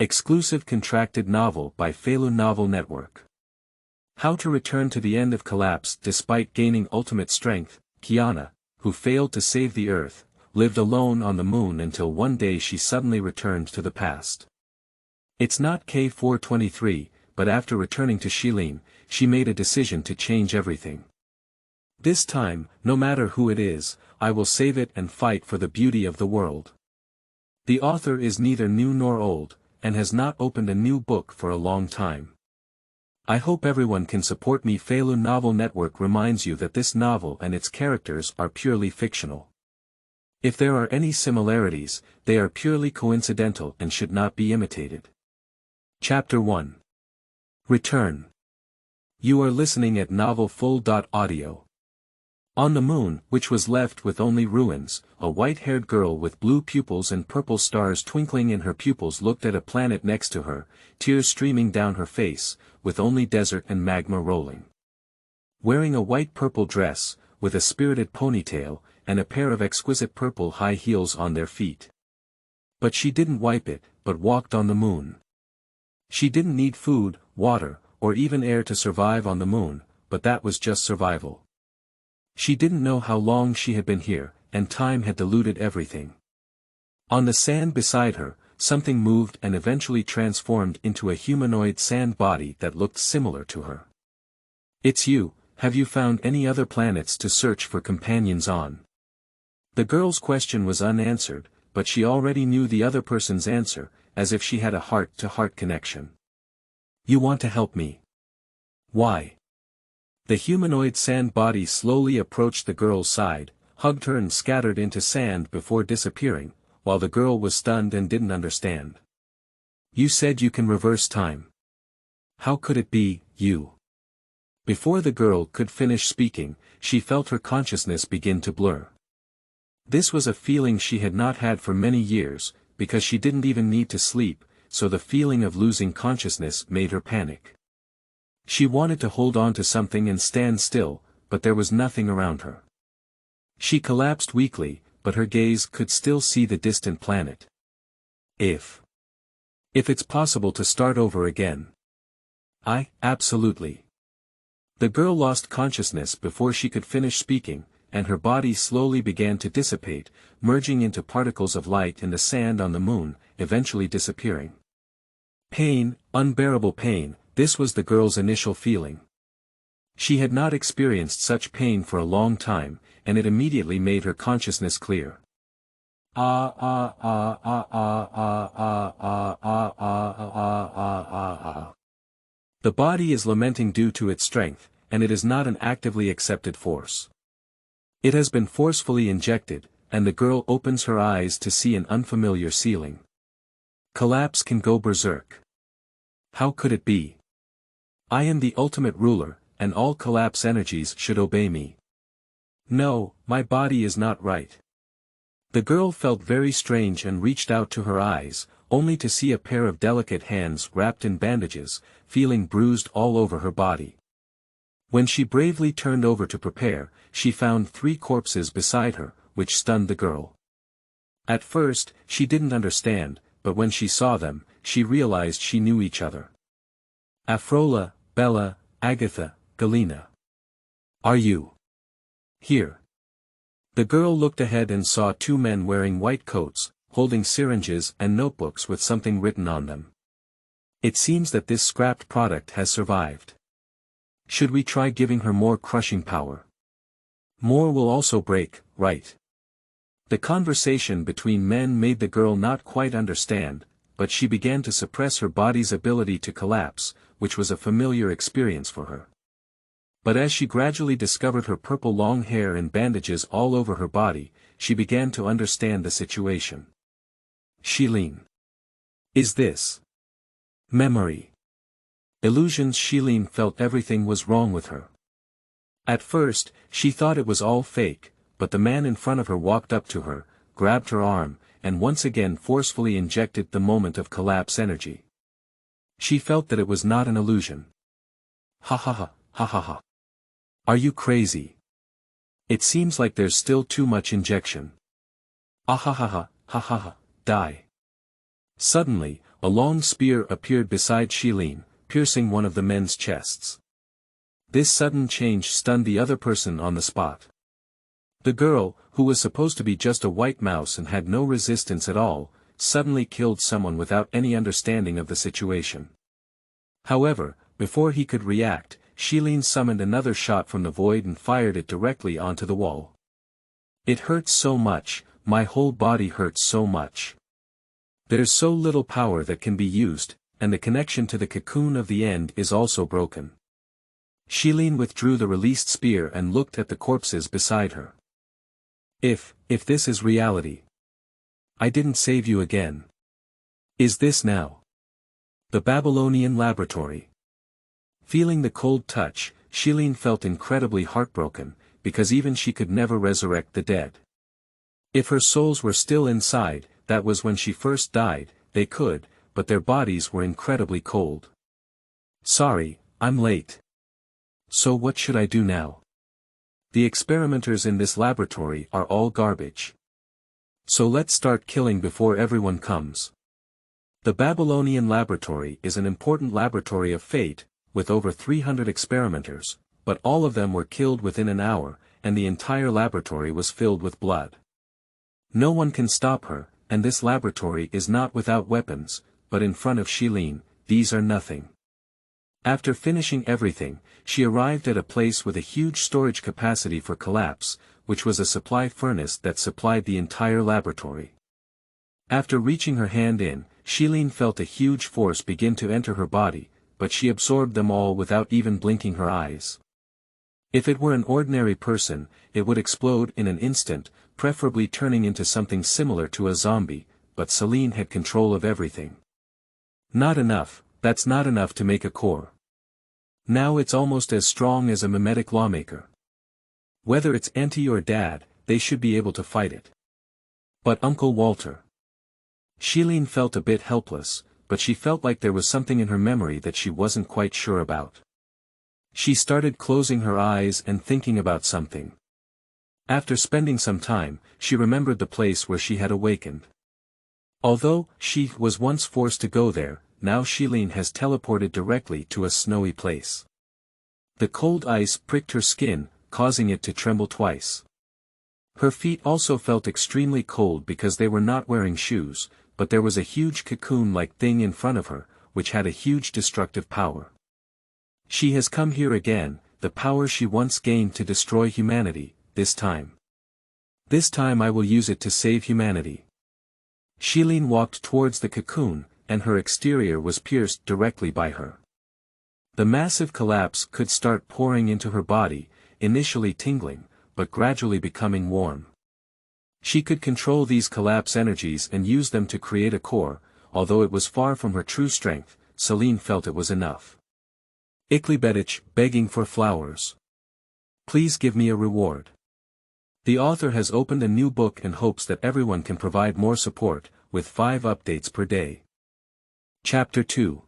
Exclusive contracted novel by Feilu Novel Network. How to return to the end of collapse despite gaining ultimate strength. Kiana, who failed to save the Earth, lived alone on the moon until one day she suddenly returned to the past. It's not K423, but after returning to Xilin, she made a decision to change everything. This time, no matter who it is, I will save it and fight for the beauty of the world. The author is neither new nor old, and has not opened a new book for a long time. I hope everyone can support me. Feilu Novel Network reminds you that this novel and its characters are purely fictional. If there are any similarities, they are purely coincidental and should not be imitated. Chapter 1. Return. You are listening at novelfull.audio. On the moon, which was left with only ruins, a white-haired girl with blue pupils and purple stars twinkling in her pupils looked at a planet next to her, tears streaming down her face, with only desert and magma rolling. Wearing a white-purple dress, with a spirited ponytail, and a pair of exquisite purple high heels on their feet. But she didn't wipe it, but walked on the moon. She didn't need food, water, or even air to survive on the moon, but that was just survival. She didn't know how long she had been here, and time had diluted everything. On the sand beside her, something moved and eventually transformed into a humanoid sand body that looked similar to her. It's you. Have you found any other planets to search for companions on? The girl's question was unanswered, but she already knew the other person's answer, as if she had a heart-to-heart connection. You want to help me? Why? The humanoid sand body slowly approached the girl's side, hugged her and scattered into sand before disappearing, while the girl was stunned and didn't understand. You said you can reverse time. How could it be, you? Before the girl could finish speaking, she felt her consciousness begin to blur. This was a feeling she had not had for many years, because she didn't even need to sleep, so the feeling of losing consciousness made her panic. She wanted to hold on to something and stand still, but there was nothing around her. She collapsed weakly, but her gaze could still see the distant planet. If it's possible to start over again. Absolutely. The girl lost consciousness before she could finish speaking, and her body slowly began to dissipate, merging into particles of light in the sand on the moon, eventually disappearing. Pain, unbearable pain, this was the girl's initial feeling. She had not experienced such pain for a long time, and it immediately made her consciousness clear. The body is lamenting due to its strength, and it is not an actively accepted force. It has been forcefully injected, and the girl opens her eyes to see an unfamiliar ceiling. Collapse can go berserk. How could it be? I am the ultimate ruler, and all collapse energies should obey me. No, my body is not right. The girl felt very strange and reached out to her eyes, only to see a pair of delicate hands wrapped in bandages, feeling bruised all over her body. When she bravely turned over to prepare, she found 3 corpses beside her, which stunned the girl. At first, she didn't understand, but when she saw them, she realized she knew each other. Afrola, Bella, Agatha, Galena. Are you here? The girl looked ahead and saw 2 men wearing white coats, holding syringes and notebooks with something written on them. It seems that this scrapped product has survived. Should we try giving her more crushing power? More will also break, right? The conversation between men made the girl not quite understand, but she began to suppress her body's ability to collapse, which was a familiar experience for her. But as she gradually discovered her purple long hair and bandages all over her body, she began to understand the situation. Xilin. Is this memory? Illusions. Xilin felt everything was wrong with her. At first, she thought it was all fake, but the man in front of her walked up to her, grabbed her arm, and once again forcefully injected the moment of collapse energy. She felt that it was not an illusion. Ha ha ha, ha ha ha. Are you crazy? It seems like there's still too much injection. Ah ha ha ha, ha ha ha, die. Suddenly, a long spear appeared beside Xilin, piercing one of the men's chests. This sudden change stunned the other person on the spot. The girl, who was supposed to be just a white mouse and had no resistance at all, suddenly killed someone without any understanding of the situation. However, before he could react, Xilin summoned another shot from the void and fired it directly onto the wall. It hurts so much, my whole body hurts so much. There's so little power that can be used, and the connection to the cocoon of the end is also broken. Xilin withdrew the released spear and looked at the corpses beside her. If this is reality. I didn't save you again. Is this now? The Babylonian laboratory. Feeling the cold touch, Xilin felt incredibly heartbroken, because even she could never resurrect the dead. If her souls were still inside, that was when she first died, they could, but their bodies were incredibly cold. Sorry, I'm late. So what should I do now? The experimenters in this laboratory are all garbage. So let's start killing before everyone comes. The Babylonian laboratory is an important laboratory of fate, with over 300 experimenters, but all of them were killed within an hour, and the entire laboratory was filled with blood. No one can stop her, and this laboratory is not without weapons, but in front of Xilin, these are nothing. After finishing everything, she arrived at a place with a huge storage capacity for collapse, which was a supply furnace that supplied the entire laboratory. After reaching her hand in, Xilin felt a huge force begin to enter her body, but she absorbed them all without even blinking her eyes. If it were an ordinary person, it would explode in an instant, preferably turning into something similar to a zombie, but Xilin had control of everything. Not enough, that's not enough to make a core. Now it's almost as strong as a mimetic lawmaker. Whether it's Auntie or Dad, they should be able to fight it. But Uncle Walter. Xilin felt a bit helpless, but she felt like there was something in her memory that she wasn't quite sure about. She started closing her eyes and thinking about something. After spending some time, she remembered the place where she had awakened. Although she was once forced to go there, now Xilin has teleported directly to a snowy place. The cold ice pricked her skin, causing it to tremble twice. Her feet also felt extremely cold because they were not wearing shoes, but there was a huge cocoon-like thing in front of her, which had a huge destructive power. She has come here again, the power she once gained to destroy humanity, this time. This time I will use it to save humanity. Xilin walked towards the cocoon, and her exterior was pierced directly by her. The massive collapse could start pouring into her body, initially tingling, but gradually becoming warm. She could control these collapse energies and use them to create a core, although it was far from her true strength, Xilin felt it was enough. Iklibetich, begging for flowers. Please give me a reward. The author has opened a new book and hopes that everyone can provide more support, with 5 updates per day. Chapter 2.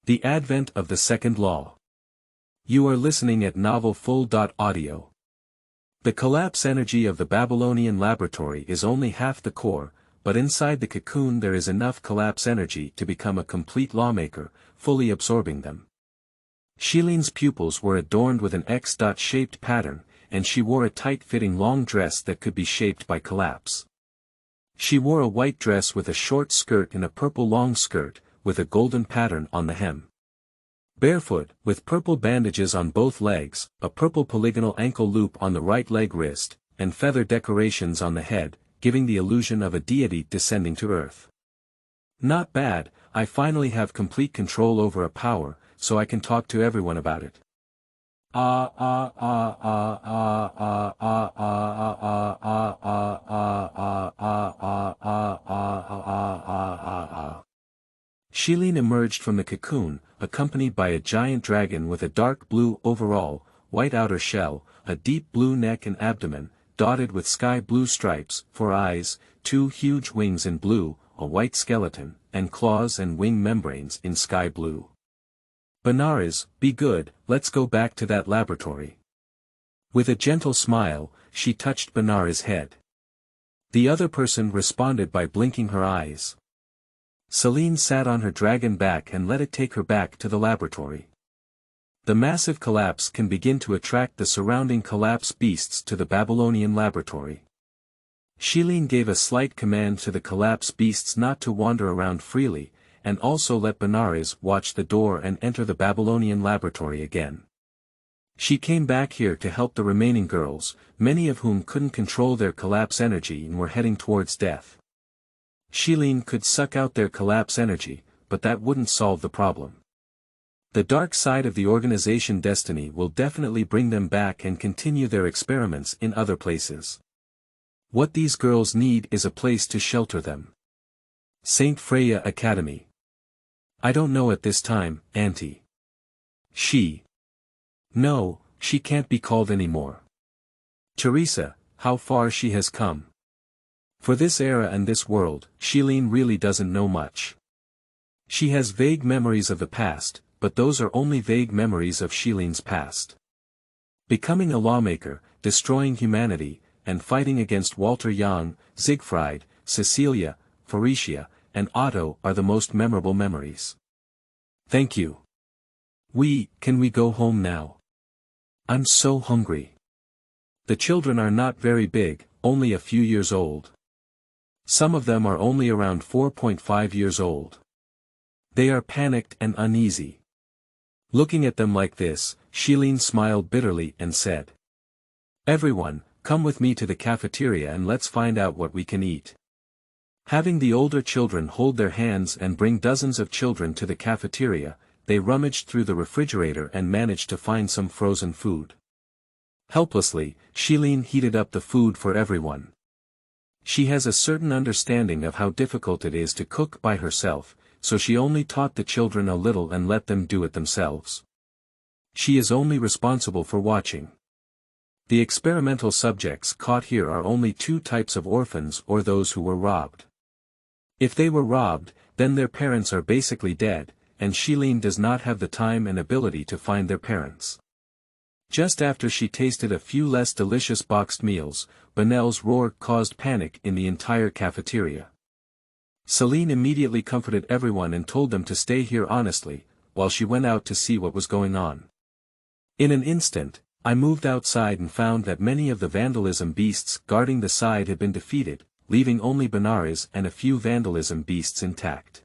The Advent of the Second Law. You are listening at novelfull.audio. The collapse energy of the Babylonian laboratory is only half the core, but inside the cocoon there is enough collapse energy to become a complete lawmaker, fully absorbing them. Xilin's pupils were adorned with an X-shaped pattern, and she wore a tight-fitting long dress that could be shaped by collapse. She wore a white dress with a short skirt and a purple long skirt, with a golden pattern on the hem. Barefoot, with purple bandages on both legs, a purple polygonal ankle loop on the right leg wrist, and feather decorations on the head, giving the illusion of a deity descending to earth. Not bad, I finally have complete control over a power, so I can talk to everyone about it. Xilin emerged from the cocoon, accompanied by a giant dragon with a dark blue overall, white outer shell, a deep blue neck and abdomen, dotted with sky blue stripes, 4 eyes, 2 huge wings in blue, a white skeleton, and claws and wing membranes in sky blue. Benares, be good, let's go back to that laboratory. With a gentle smile, she touched Benares' head. The other person responded by blinking her eyes. Xilin sat on her dragon back and let it take her back to the laboratory. The massive collapse can begin to attract the surrounding collapse beasts to the Babylonian laboratory. Xilin gave a slight command to the collapse beasts not to wander around freely, and also let Benares watch the door and enter the Babylonian laboratory again. She came back here to help the remaining girls, many of whom couldn't control their collapse energy and were heading towards death. Xilin could suck out their collapse energy, but that wouldn't solve the problem. The dark side of the organization destiny will definitely bring them back and continue their experiments in other places. What these girls need is a place to shelter them. Saint Freya Academy. I don't know at this time, Auntie. No, she can't be called anymore. Teresa, how far she has come. For this era and this world, Xilin really doesn't know much. She has vague memories of the past, but those are only vague memories of Xilin's past. Becoming a lawmaker, destroying humanity, and fighting against Walter Young, Siegfried, Cecilia, Felicia, and Otto are the most memorable memories. Thank you. Can we go home now? I'm so hungry. The children are not very big, only a few years old. Some of them are only around 4.5 years old. They are panicked and uneasy. Looking at them like this, Xilin smiled bitterly and said, "Everyone, come with me to the cafeteria and let's find out what we can eat." Having the older children hold their hands and bring dozens of children to the cafeteria, they rummaged through the refrigerator and managed to find some frozen food. Helplessly, Xilin heated up the food for everyone. She has a certain understanding of how difficult it is to cook by herself, so she only taught the children a little and let them do it themselves. She is only responsible for watching. The experimental subjects caught here are only two types of orphans or those who were robbed. If they were robbed, then their parents are basically dead, and Xilin does not have the time and ability to find their parents. Just after she tasted a few less delicious boxed meals, Benel's roar caused panic in the entire cafeteria. Xilin immediately comforted everyone and told them to stay here honestly, while she went out to see what was going on. In an instant, I moved outside and found that many of the vandalism beasts guarding the side had been defeated, leaving only Benares and a few vandalism beasts intact.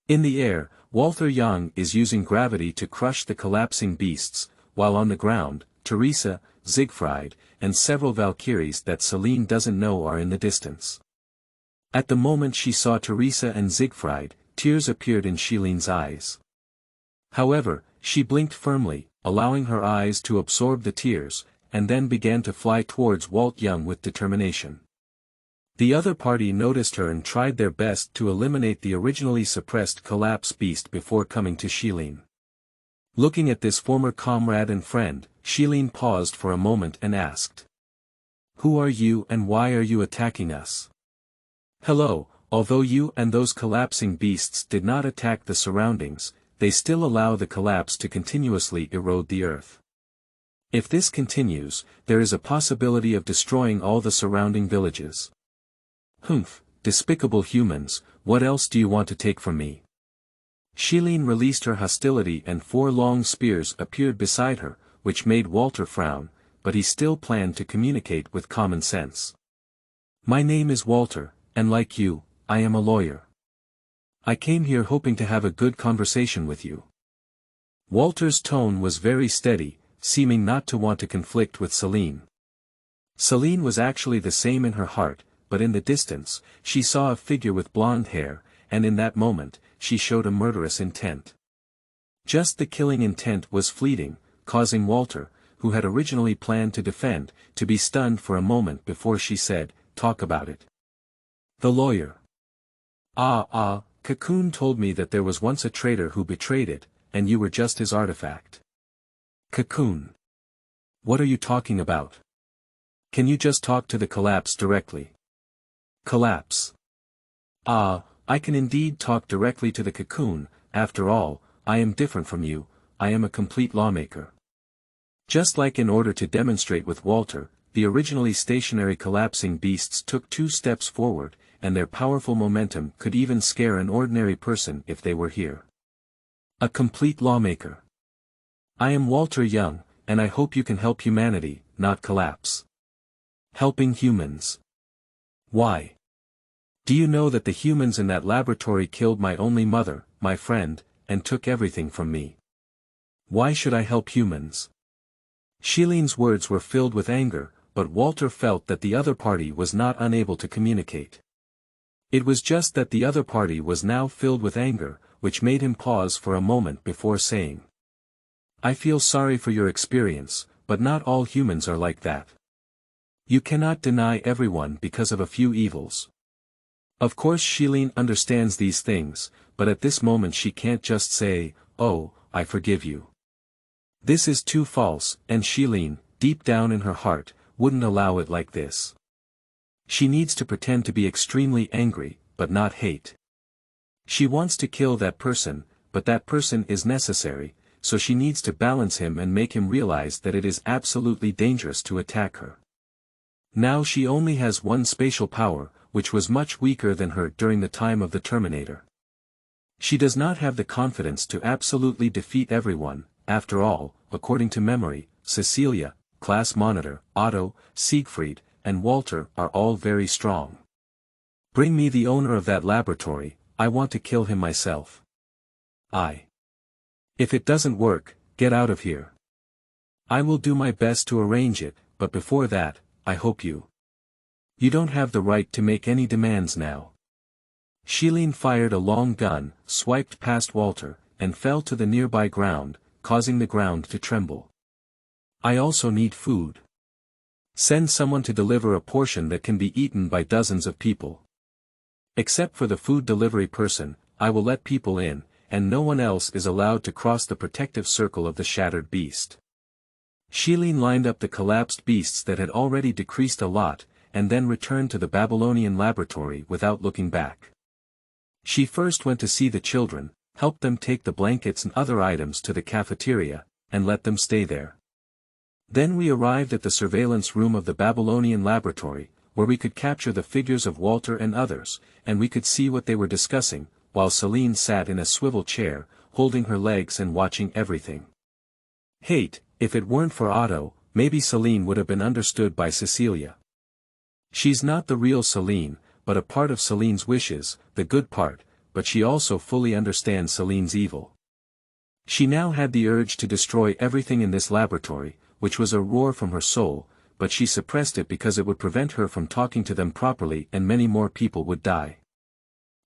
In the air, Walter Young is using gravity to crush the collapsing beasts, while on the ground, Teresa, Siegfried, and several Valkyries that Xilin doesn't know are in the distance. At the moment she saw Teresa and Siegfried, tears appeared in Xilin's eyes. However, she blinked firmly, allowing her eyes to absorb the tears, and then began to fly towards Walt Young with determination. The other party noticed her and tried their best to eliminate the originally suppressed collapse beast before coming to Xilin. Looking at this former comrade and friend, Xilin paused for a moment and asked, "Who are you and why are you attacking us?" "Hello, although you and those collapsing beasts did not attack the surroundings, they still allow the collapse to continuously erode the earth. If this continues, there is a possibility of destroying all the surrounding villages." "Humph, despicable humans, what else do you want to take from me?" Xilin released her hostility and 4 long spears appeared beside her, which made Walter frown, but he still planned to communicate with common sense. "My name is Walter, and like you, I am a lawyer. I came here hoping to have a good conversation with you." Walter's tone was very steady, seeming not to want to conflict with Xilin. Xilin was actually the same in her heart, but in the distance, she saw a figure with blonde hair, and in that moment, she showed a murderous intent. Just the killing intent was fleeting, causing Walter, who had originally planned to defend, to be stunned for a moment before she said, "Talk about it." "The lawyer. Cocoon told me that there was once a traitor who betrayed it, and you were just his artifact." "Cocoon? What are you talking about? Can you just talk to the collapse directly?" "Collapse? I can indeed talk directly to the cocoon. After all, I am different from you, I am a complete lawmaker." Just like in order to demonstrate with Walter, the originally stationary collapsing beasts took 2 steps forward, and their powerful momentum could even scare an ordinary person if they were here. A complete lawmaker. I am Walter Young, and I hope you can help humanity, not collapse. Helping humans. Why? Do you know that the humans in that laboratory killed my only mother, my friend, and took everything from me? Why should I help humans? Xilin's words were filled with anger, but Walter felt that the other party was not unable to communicate. It was just that the other party was now filled with anger, which made him pause for a moment before saying, I feel sorry for your experience, but not all humans are like that. You cannot deny everyone because of a few evils. Of course Xilin understands these things, but at this moment she can't just say, oh, I forgive you. This is too false, and Xilin, deep down in her heart, wouldn't allow it like this. She needs to pretend to be extremely angry, but not hate. She wants to kill that person, but that person is necessary, so she needs to balance him and make him realize that it is absolutely dangerous to attack her. Now she only has one spatial power, which was much weaker than her during the time of the Terminator. She does not have the confidence to absolutely defeat everyone. After all, according to memory, Cecilia, Class Monitor, Otto, Siegfried, and Walter are all very strong. Bring me the owner of that laboratory, I want to kill him myself. If it doesn't work, get out of here. I will do my best to arrange it, but before that, I hope you don't have the right to make any demands now. Xilin fired a long gun, swiped past Walter, and fell to the nearby ground, causing the ground to tremble. I also need food. Send someone to deliver a portion that can be eaten by dozens of people. Except for the food delivery person, I will let people in, and no one else is allowed to cross the protective circle of the shattered beast. Xilin lined up the collapsed beasts that had already decreased a lot, and then returned to the Babylonian laboratory without looking back. She first went to see the children, helped them take the blankets and other items to the cafeteria, and let them stay there. Then we arrived at the surveillance room of the Babylonian laboratory, where we could capture the figures of Walter and others, and we could see what they were discussing, while Xilin sat in a swivel chair, holding her legs and watching everything. Hate, if it weren't for Otto, maybe Xilin would have been understood by Cecilia. She's not the real Xilin, but a part of Xelin's wishes, the good part, but she also fully understands Xelin's evil. She now had the urge to destroy everything in this laboratory, which was a roar from her soul, but she suppressed it because it would prevent her from talking to them properly and many more people would die.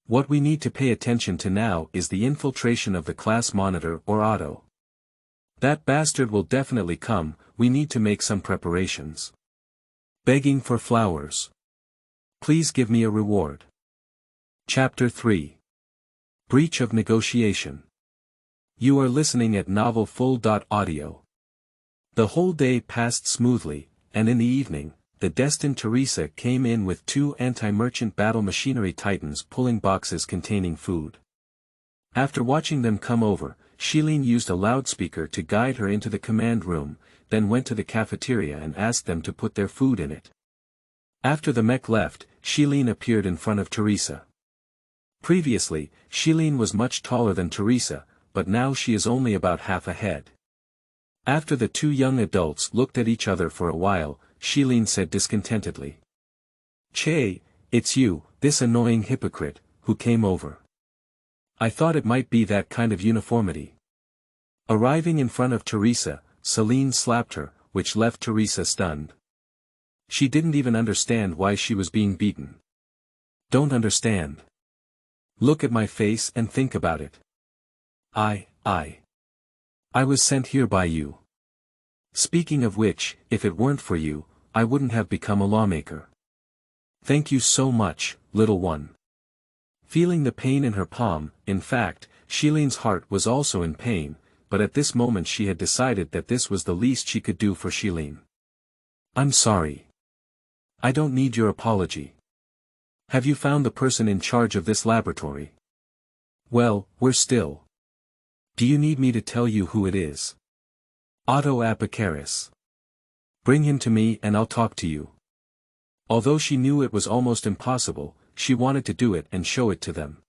What we need to pay attention to now is the infiltration of the class monitor or Otto. That bastard will definitely come, we need to make some preparations. Begging for flowers. Please give me a reward. Chapter 3. Breach of Negotiation. You are listening at novelfull.audio. The whole day passed smoothly, and in the evening, the destined Teresa came in with 2 anti-merchant battle machinery titans pulling boxes containing food. After watching them come over, Xilin used a loudspeaker to guide her into the command room, then went to the cafeteria and asked them to put their food in it. After the mech left, Xilin appeared in front of Teresa. Previously, Xilin was much taller than Teresa, but now she is only about half a head. After the 2 young adults looked at each other for a while, Xilin said discontentedly. Che, it's you, this annoying hypocrite, who came over. I thought it might be that kind of uniformity. Arriving in front of Teresa, Xilin slapped her, which left Teresa stunned. She didn't even understand why she was being beaten. Don't understand. Look at my face and think about it. I was sent here by you. Speaking of which, if it weren't for you, I wouldn't have become a lawmaker. Thank you so much, little one. Feeling the pain in her palm, in fact, Xilin's heart was also in pain, but at this moment she had decided that this was the least she could do for Xilin. I'm sorry. I don't need your apology. Have you found the person in charge of this laboratory? Well, we're still. Do you need me to tell you who it is? Otto Apocaris. Bring him to me and I'll talk to you. Although she knew it was almost impossible, she wanted to do it and show it to them.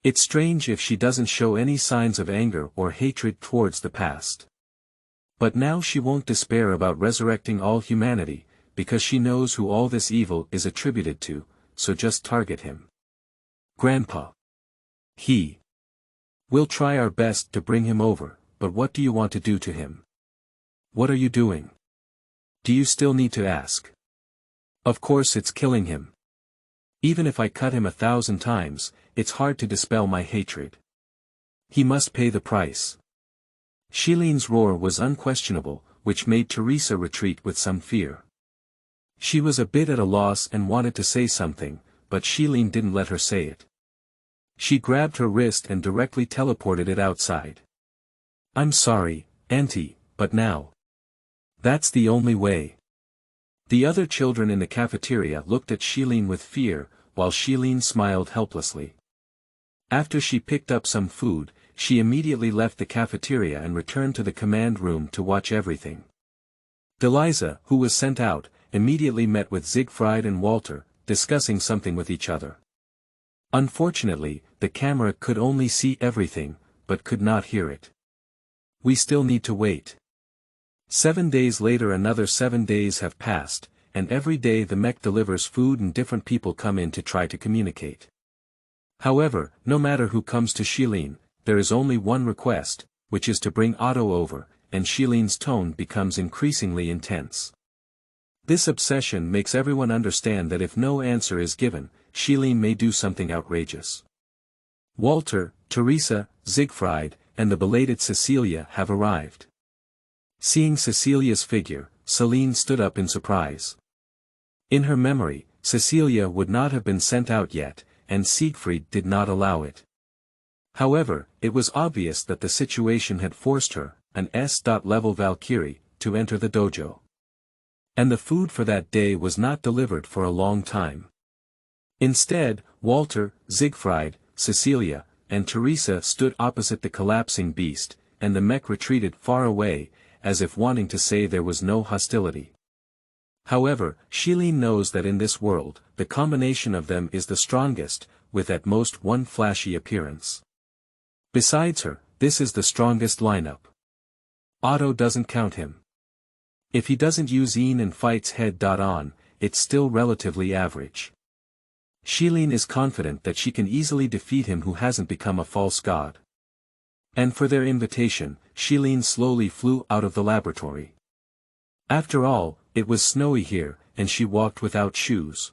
It's strange if she doesn't show any signs of anger or hatred towards the past. But now she won't despair about resurrecting all humanity, because she knows who all this evil is attributed to, so just target him. Grandpa. We'll try our best to bring him over, but what do you want to do to him? What are you doing? Do you still need to ask? Of course it's killing him. Even if I cut him 1,000 times, it's hard to dispel my hatred. He must pay the price. Xilin's roar was unquestionable, which made Teresa retreat with some fear. She was a bit at a loss and wanted to say something, but Xilin didn't let her say it. She grabbed her wrist and directly teleported it outside. I'm sorry, Auntie, but now. That's the only way. The other children in the cafeteria looked at Xilin with fear, while Xilin smiled helplessly. After she picked up some food, she immediately left the cafeteria and returned to the command room to watch everything. Deliza, who was sent out, immediately met with Siegfried and Walter, discussing something with each other. Unfortunately, the camera could only see everything, but could not hear it. We still need to wait. 7 days later, another 7 days have passed, and every day the mech delivers food and different people come in to try to communicate. However, no matter who comes to Xilin, there is only one request, which is to bring Otto over, and Xilin's tone becomes increasingly intense. This obsession makes everyone understand that if no answer is given, Xilin may do something outrageous. Walter, Teresa, Siegfried, and the belated Cecilia have arrived. Seeing Cecilia's figure, Xilin stood up in surprise. In her memory, Cecilia would not have been sent out yet, and Siegfried did not allow it. However, it was obvious that the situation had forced her, an S.level Valkyrie, to enter the dojo. And the food for that day was not delivered for a long time. Instead, Walter, Siegfried, Cecilia, and Teresa stood opposite the collapsing beast, and the mech retreated far away, as if wanting to say there was no hostility. However, Xilin knows that in this world, the combination of them is the strongest, with at most one flashy appearance. Besides her, this is the strongest lineup. Otto doesn't count him. If he doesn't use Een and fights head-on, it's still relatively average. Xilin is confident that she can easily defeat him who hasn't become a false god. And for their invitation, Xilin slowly flew out of the laboratory. After all, it was snowy here, and she walked without shoes.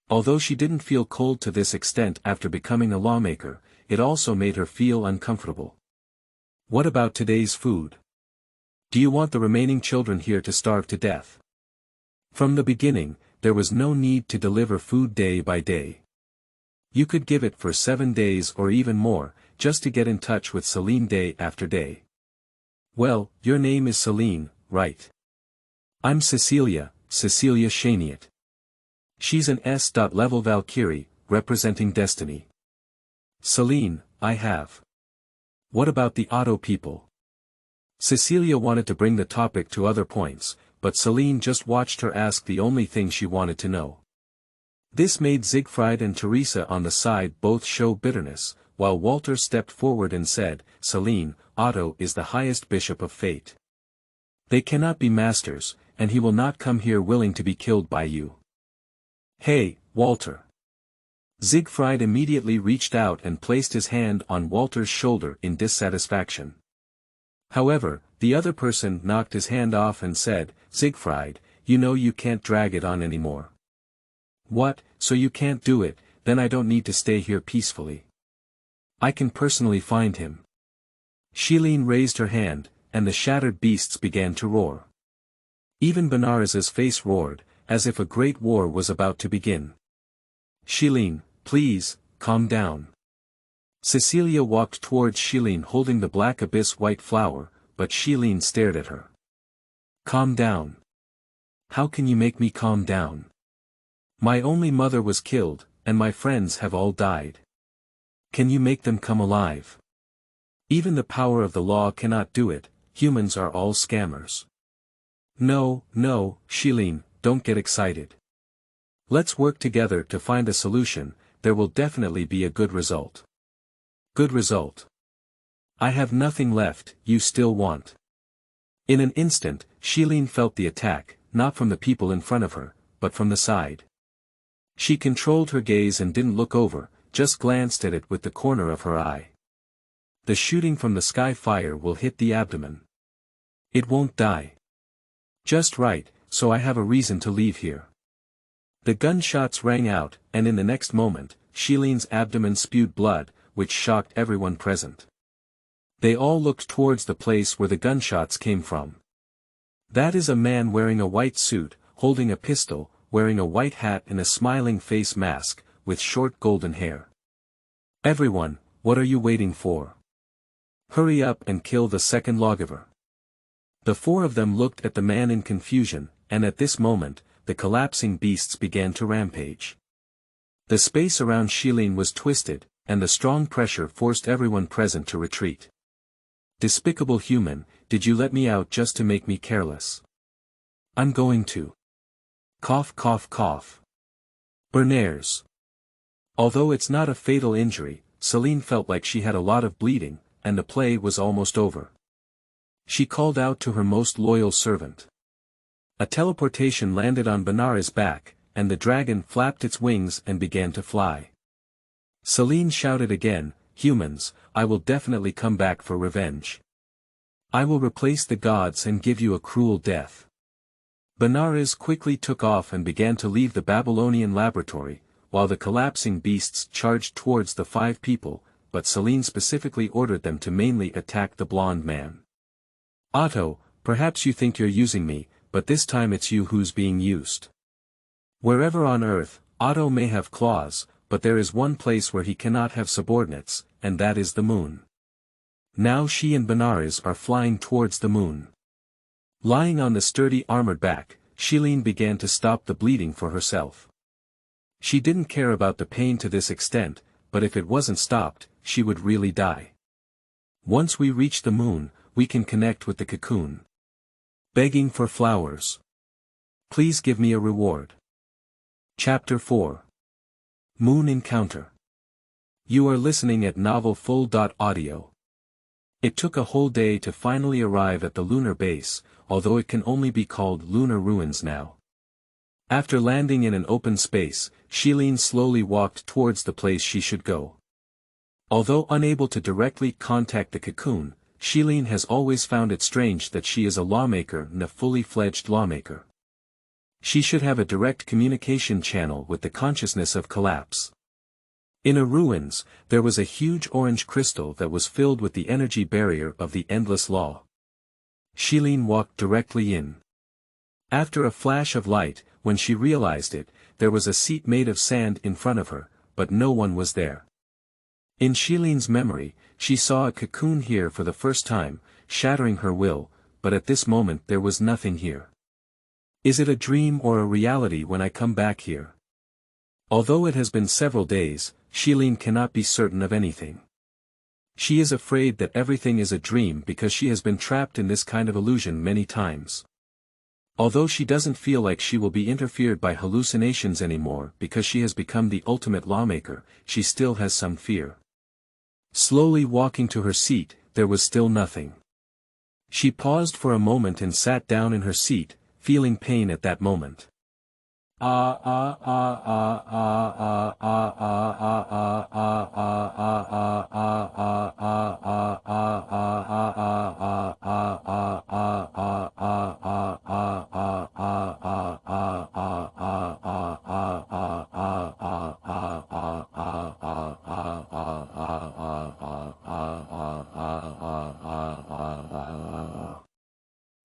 Although she didn't feel cold to this extent after becoming a lawmaker, it also made her feel uncomfortable. What about today's food? Do you want the remaining children here to starve to death? From the beginning, there was no need to deliver food day by day. You could give it for 7 days or even more, just to get in touch with Xilin day after day. Well, your name is Xilin, right? I'm Cecilia Shaniat. She's an S.level Valkyrie, representing destiny. Xilin, I have. What about the Otto people? Cecilia wanted to bring the topic to other points, but Xilin just watched her ask the only thing she wanted to know. This made Siegfried and Teresa on the side both show bitterness, while Walter stepped forward and said, Xilin, Otto is the highest bishop of fate. They cannot be masters, and he will not come here willing to be killed by you. Hey, Walter. Siegfried immediately reached out and placed his hand on Walter's shoulder in dissatisfaction. However, the other person knocked his hand off and said, Siegfried, you know you can't drag it on anymore. What, so you can't do it, then I don't need to stay here peacefully. I can personally find him. Xilin raised her hand, and the shattered beasts began to roar. Even Benares's face roared, as if a great war was about to begin. Xilin, please, calm down. Cecilia walked towards Xilin holding the black abyss white flower, but Xilin stared at her. Calm down. How can you make me calm down? My only mother was killed, and my friends have all died. Can you make them come alive? Even the power of the law cannot do it, humans are all scammers. No, Xilin, don't get excited. Let's work together to find a solution, there will definitely be a good result. Good result. I have nothing left, you still want. In an instant, Xilin felt the attack, not from the people in front of her, but from the side. She controlled her gaze and didn't look over, just glanced at it with the corner of her eye. The shooting from the sky fire will hit the abdomen. It won't die. Just right, so I have a reason to leave here. The gunshots rang out, and in the next moment, Xilin's abdomen spewed blood, which shocked everyone present. They all looked towards the place where the gunshots came from. That is a man wearing a white suit, holding a pistol, wearing a white hat and a smiling face mask, with short golden hair. Everyone, what are you waiting for? Hurry up and kill the second lawgiver. The four of them looked at the man in confusion, and at this moment, the collapsing beasts began to rampage. The space around Xilin was twisted, and the strong pressure forced everyone present to retreat. Despicable human, did you let me out just to make me careless? I'm going to. Cough cough cough. Bernays. Although it's not a fatal injury, Xilin felt like she had a lot of bleeding, and the play was almost over. She called out to her most loyal servant. A teleportation landed on Benara's back, and the dragon flapped its wings and began to fly. Xilin shouted again, humans, I will definitely come back for revenge. I will replace the gods and give you a cruel death. Benares quickly took off and began to leave the Babylonian laboratory, while the collapsing beasts charged towards the 5 people, but Xilin specifically ordered them to mainly attack the blonde man. Otto, perhaps you think you're using me, but this time it's you who's being used. Wherever on earth, Otto may have claws, but there is one place where he cannot have subordinates, and that is the moon. Now she and Benares are flying towards the moon. Lying on the sturdy armored back, Xilin began to stop the bleeding for herself. She didn't care about the pain to this extent, but if it wasn't stopped, she would really die. Once we reach the moon, we can connect with the cocoon. Begging for flowers. Please give me a reward. Chapter 4. Moon Encounter. You are listening at novelfull.audio. It took a whole day to finally arrive at the lunar base, although it can only be called lunar ruins now. After landing in an open space, Xilin slowly walked towards the place she should go. Although unable to directly contact the cocoon, Xilin has always found it strange that she is a lawmaker and a fully fledged lawmaker. She should have a direct communication channel with the consciousness of collapse. In a ruins, there was a huge orange crystal that was filled with the energy barrier of the endless law. Xilin walked directly in. After a flash of light, when she realized it, there was a seat made of sand in front of her, but no one was there. In Xilin's memory, she saw a cocoon here for the first time, shattering her will, but at this moment there was nothing here. Is it a dream or a reality when I come back here? Although it has been several days, Xilin cannot be certain of anything. She is afraid that everything is a dream because she has been trapped in this kind of illusion many times. Although she doesn't feel like she will be interfered by hallucinations anymore because she has become the ultimate lawmaker, she still has some fear. Slowly walking to her seat, there was still nothing. She paused for a moment and sat down in her seat, feeling pain at that moment.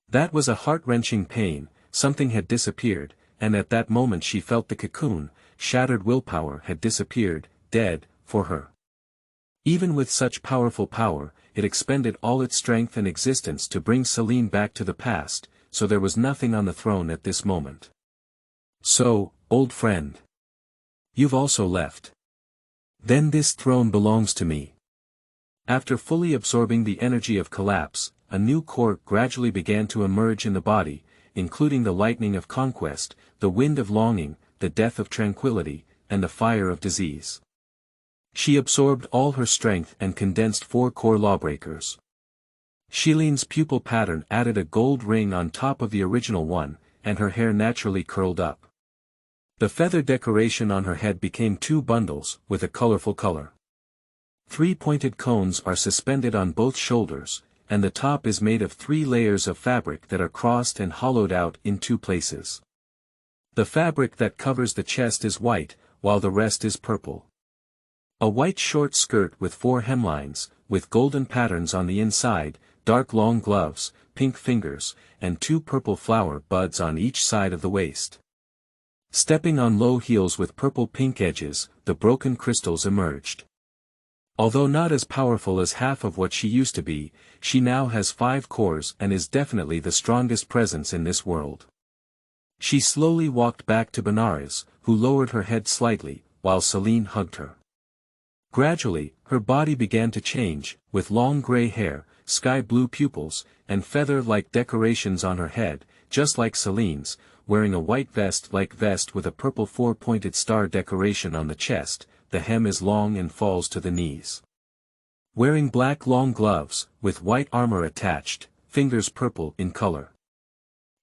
That was a heart-wrenching pain. Something had disappeared, and at that moment she felt the cocoon, shattered willpower had disappeared, dead, for her. Even with such powerful power, it expended all its strength and existence to bring Xilin back to the past, so there was nothing on the throne at this moment. So, old friend. You've also left. Then this throne belongs to me. After fully absorbing the energy of collapse, a new core gradually began to emerge in the body, including the lightning of conquest, the wind of longing, the death of tranquility, and the fire of disease. She absorbed all her strength and condensed 4 core lawbreakers. Xilin's pupil pattern added a gold ring on top of the original one, and her hair naturally curled up. The feather decoration on her head became 2 bundles, with a colorful color. 3 pointed cones are suspended on both shoulders, and the top is made of 3 layers of fabric that are crossed and hollowed out in 2 places. The fabric that covers the chest is white, while the rest is purple. A white short skirt with 4 hemlines, with golden patterns on the inside, dark long gloves, pink fingers, and 2 purple flower buds on each side of the waist. Stepping on low heels with purple-pink edges, the broken crystals emerged. Although not as powerful as half of what she used to be, she now has 5 cores and is definitely the strongest presence in this world. She slowly walked back to Benares, who lowered her head slightly, while Xilin hugged her. Gradually, her body began to change, with long gray hair, sky-blue pupils, and feather-like decorations on her head, just like Xilin's, wearing a white vest-like vest with a purple 4-pointed star decoration on the chest. The hem is long and falls to the knees. Wearing black long gloves, with white armor attached, fingers purple in color.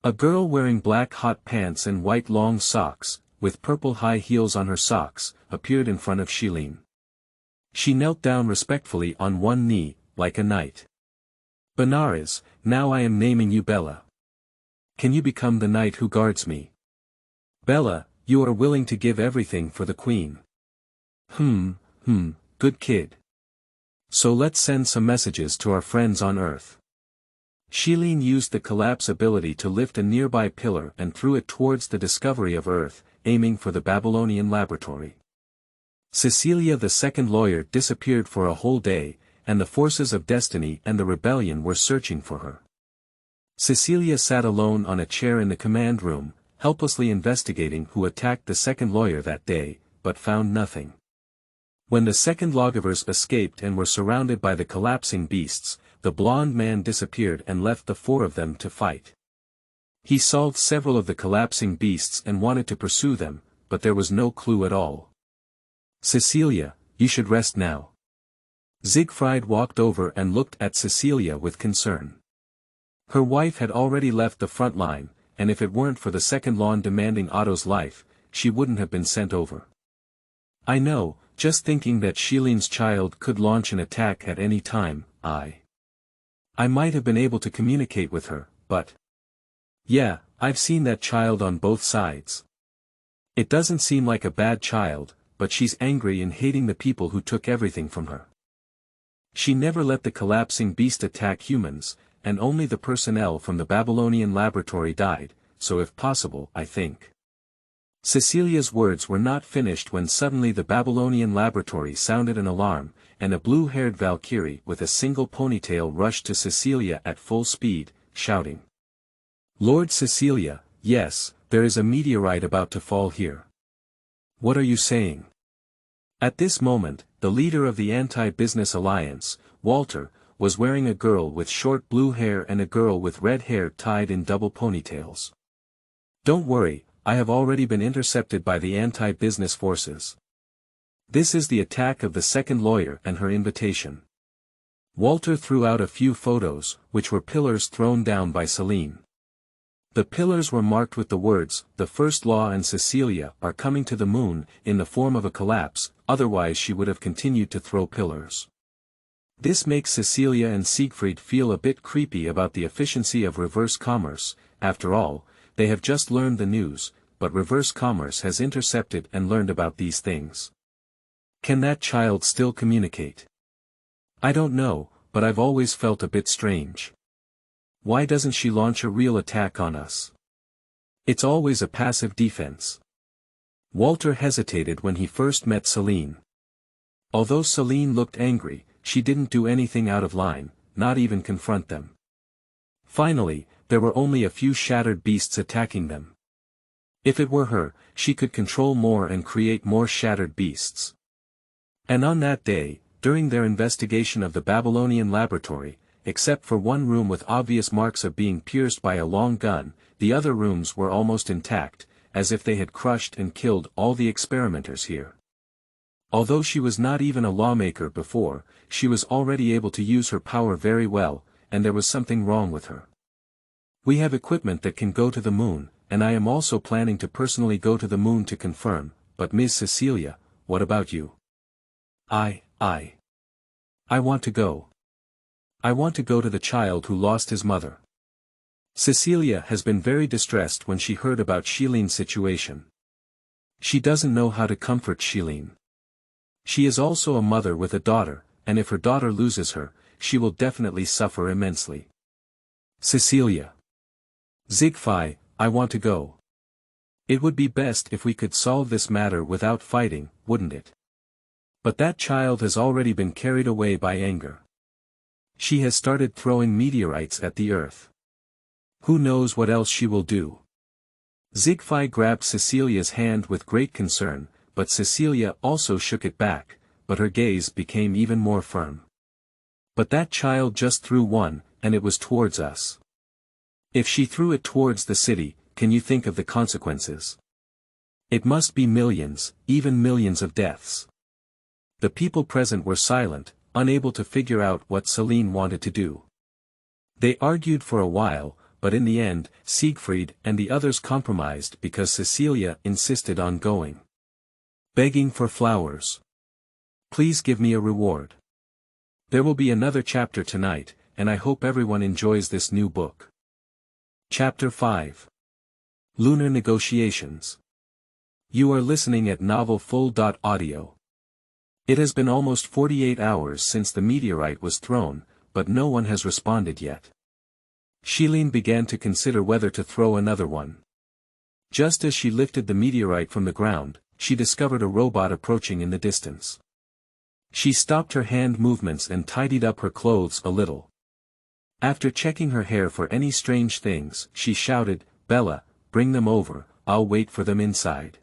A girl wearing black hot pants and white long socks, with purple high heels on her socks, appeared in front of Xilin. She knelt down respectfully on one knee, like a knight. Benares, now I am naming you Bella. Can you become the knight who guards me? Bella, you are willing to give everything for the queen. Good kid. So let's send some messages to our friends on Earth. Xilin used the collapse ability to lift a nearby pillar and threw it towards the discovery of Earth, aiming for the Babylonian laboratory. Cecilia the second lawyer disappeared for a whole day, and the forces of destiny and the rebellion were searching for her. Cecilia sat alone on a chair in the command room, helplessly investigating who attacked the second lawyer that day, but found nothing. When the second lawgivers escaped and were surrounded by the collapsing beasts, the blonde man disappeared and left the 4 of them to fight. He solved several of the collapsing beasts and wanted to pursue them, but there was no clue at all. Cecilia, you should rest now. Siegfried walked over and looked at Cecilia with concern. Her wife had already left the front line, and if it weren't for the second law demanding Otto's life, she wouldn't have been sent over. I know, just thinking that Xilin's child could launch an attack at any time, I might have been able to communicate with her, but... Yeah, I've seen that child on both sides. It doesn't seem like a bad child, but she's angry and hating the people who took everything from her. She never let the collapsing beast attack humans, and only the personnel from the Babylonian laboratory died, so if possible, I think. Cecilia's words were not finished when suddenly the Babylonian laboratory sounded an alarm, and a blue-haired Valkyrie with a single ponytail rushed to Cecilia at full speed, shouting. Lord Cecilia, yes, there is a meteorite about to fall here. What are you saying? At this moment, the leader of the anti-business alliance, Walter, was wearing a girl with short blue hair and a girl with red hair tied in double ponytails. Don't worry, I have already been intercepted by the anti-business forces. This is the attack of the second lawyer and her invitation. Walter threw out a few photos, which were pillars thrown down by Xilin. The pillars were marked with the words, "The First Law and Cecilia are coming to the moon," in the form of a collapse, otherwise she would have continued to throw pillars. This makes Cecilia and Siegfried feel a bit creepy about the efficiency of reverse commerce. After all, they have just learned the news, but reverse commerce has intercepted and learned about these things. Can that child still communicate? I don't know, but I've always felt a bit strange. Why doesn't she launch a real attack on us? It's always a passive defense. Walter hesitated when he first met Xilin. Although Xilin looked angry, she didn't do anything out of line, not even confront them. Finally, there were only a few shattered beasts attacking them. If it were her, she could control more and create more shattered beasts. And on that day, during their investigation of the Babylonian laboratory, except for one room with obvious marks of being pierced by a long gun, the other rooms were almost intact, as if they had crushed and killed all the experimenters here. Although she was not even a lawmaker before, she was already able to use her power very well, and there was something wrong with her. We have equipment that can go to the moon, and I am also planning to personally go to the moon to confirm, but Ms. Cecilia, what about you? I want to go. I want to go to the child who lost his mother. Cecilia has been very distressed when she heard about Xilin's situation. She doesn't know how to comfort Xilin. She is also a mother with a daughter, and if her daughter loses her, she will definitely suffer immensely. Cecilia. Zigfai, I want to go. It would be best if we could solve this matter without fighting, wouldn't it? But that child has already been carried away by anger. She has started throwing meteorites at the earth. Who knows what else she will do? Zigfai grabbed Cecilia's hand with great concern, but Cecilia also shook it back, but her gaze became even more firm. But that child just threw one, and it was towards us. If she threw it towards the city, can you think of the consequences? It must be millions, even millions of deaths. The people present were silent, unable to figure out what Xilin wanted to do. They argued for a while, but in the end, Siegfried and the others compromised because Cecilia insisted on going. Begging for flowers. Please give me a reward. There will be another chapter tonight, and I hope everyone enjoys this new book. Chapter 5. Lunar Negotiations. You are listening at novelfull.audio. It has been almost 48 hours since the meteorite was thrown, but no one has responded yet. Xilin began to consider whether to throw another one. Just as she lifted the meteorite from the ground, she discovered a robot approaching in the distance. She stopped her hand movements and tidied up her clothes a little. After checking her hair for any strange things, she shouted, "Bella, bring them over, I'll wait for them inside."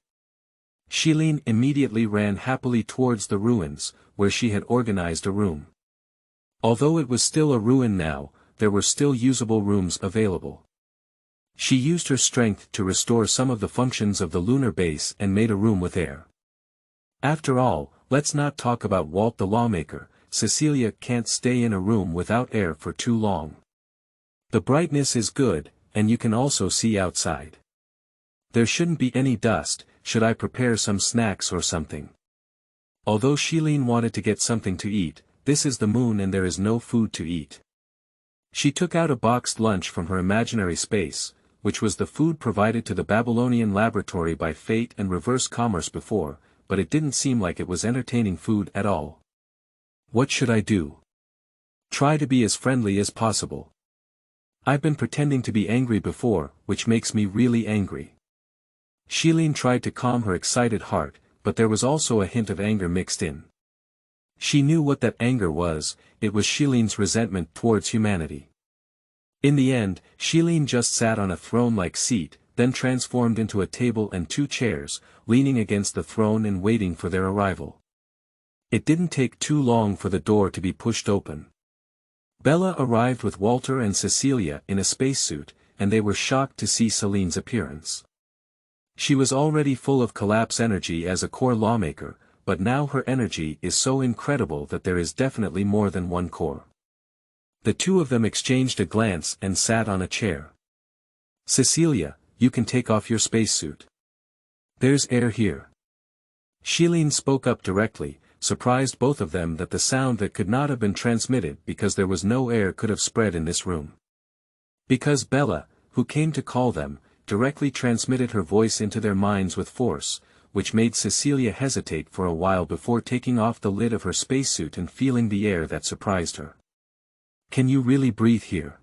Xilin immediately ran happily towards the ruins, where she had organized a room. Although it was still a ruin now, there were still usable rooms available. She used her strength to restore some of the functions of the lunar base and made a room with air. After all, let's not talk about Walt the lawmaker, Cecilia can't stay in a room without air for too long. The brightness is good, and you can also see outside. There shouldn't be any dust. Should I prepare some snacks or something? Although Xilin wanted to get something to eat, this is the moon and there is no food to eat. She took out a boxed lunch from her imaginary space, which was the food provided to the Babylonian laboratory by fate and reverse commerce before, but it didn't seem like it was entertaining food at all. What should I do? Try to be as friendly as possible. I've been pretending to be angry before, which makes me really angry. Xilin tried to calm her excited heart, but there was also a hint of anger mixed in. She knew what that anger was, it was Xilin's resentment towards humanity. In the end, Xilin just sat on a throne-like seat, then transformed into a table and 2 chairs, leaning against the throne and waiting for their arrival. It didn't take too long for the door to be pushed open. Bella arrived with Walter and Cecilia in a spacesuit, and they were shocked to see Xilin's appearance. She was already full of collapse energy as a core lawmaker, but now her energy is so incredible that there is definitely more than one core. The two of them exchanged a glance and sat on a chair. Cecilia, you can take off your spacesuit. There's air here. Xilin spoke up directly, surprised both of them that the sound that could not have been transmitted because there was no air could have spread in this room. Because Bella, who came to call them, directly transmitted her voice into their minds with force, which made Cecilia hesitate for a while before taking off the lid of her spacesuit and feeling the air that surprised her. Can you really breathe here?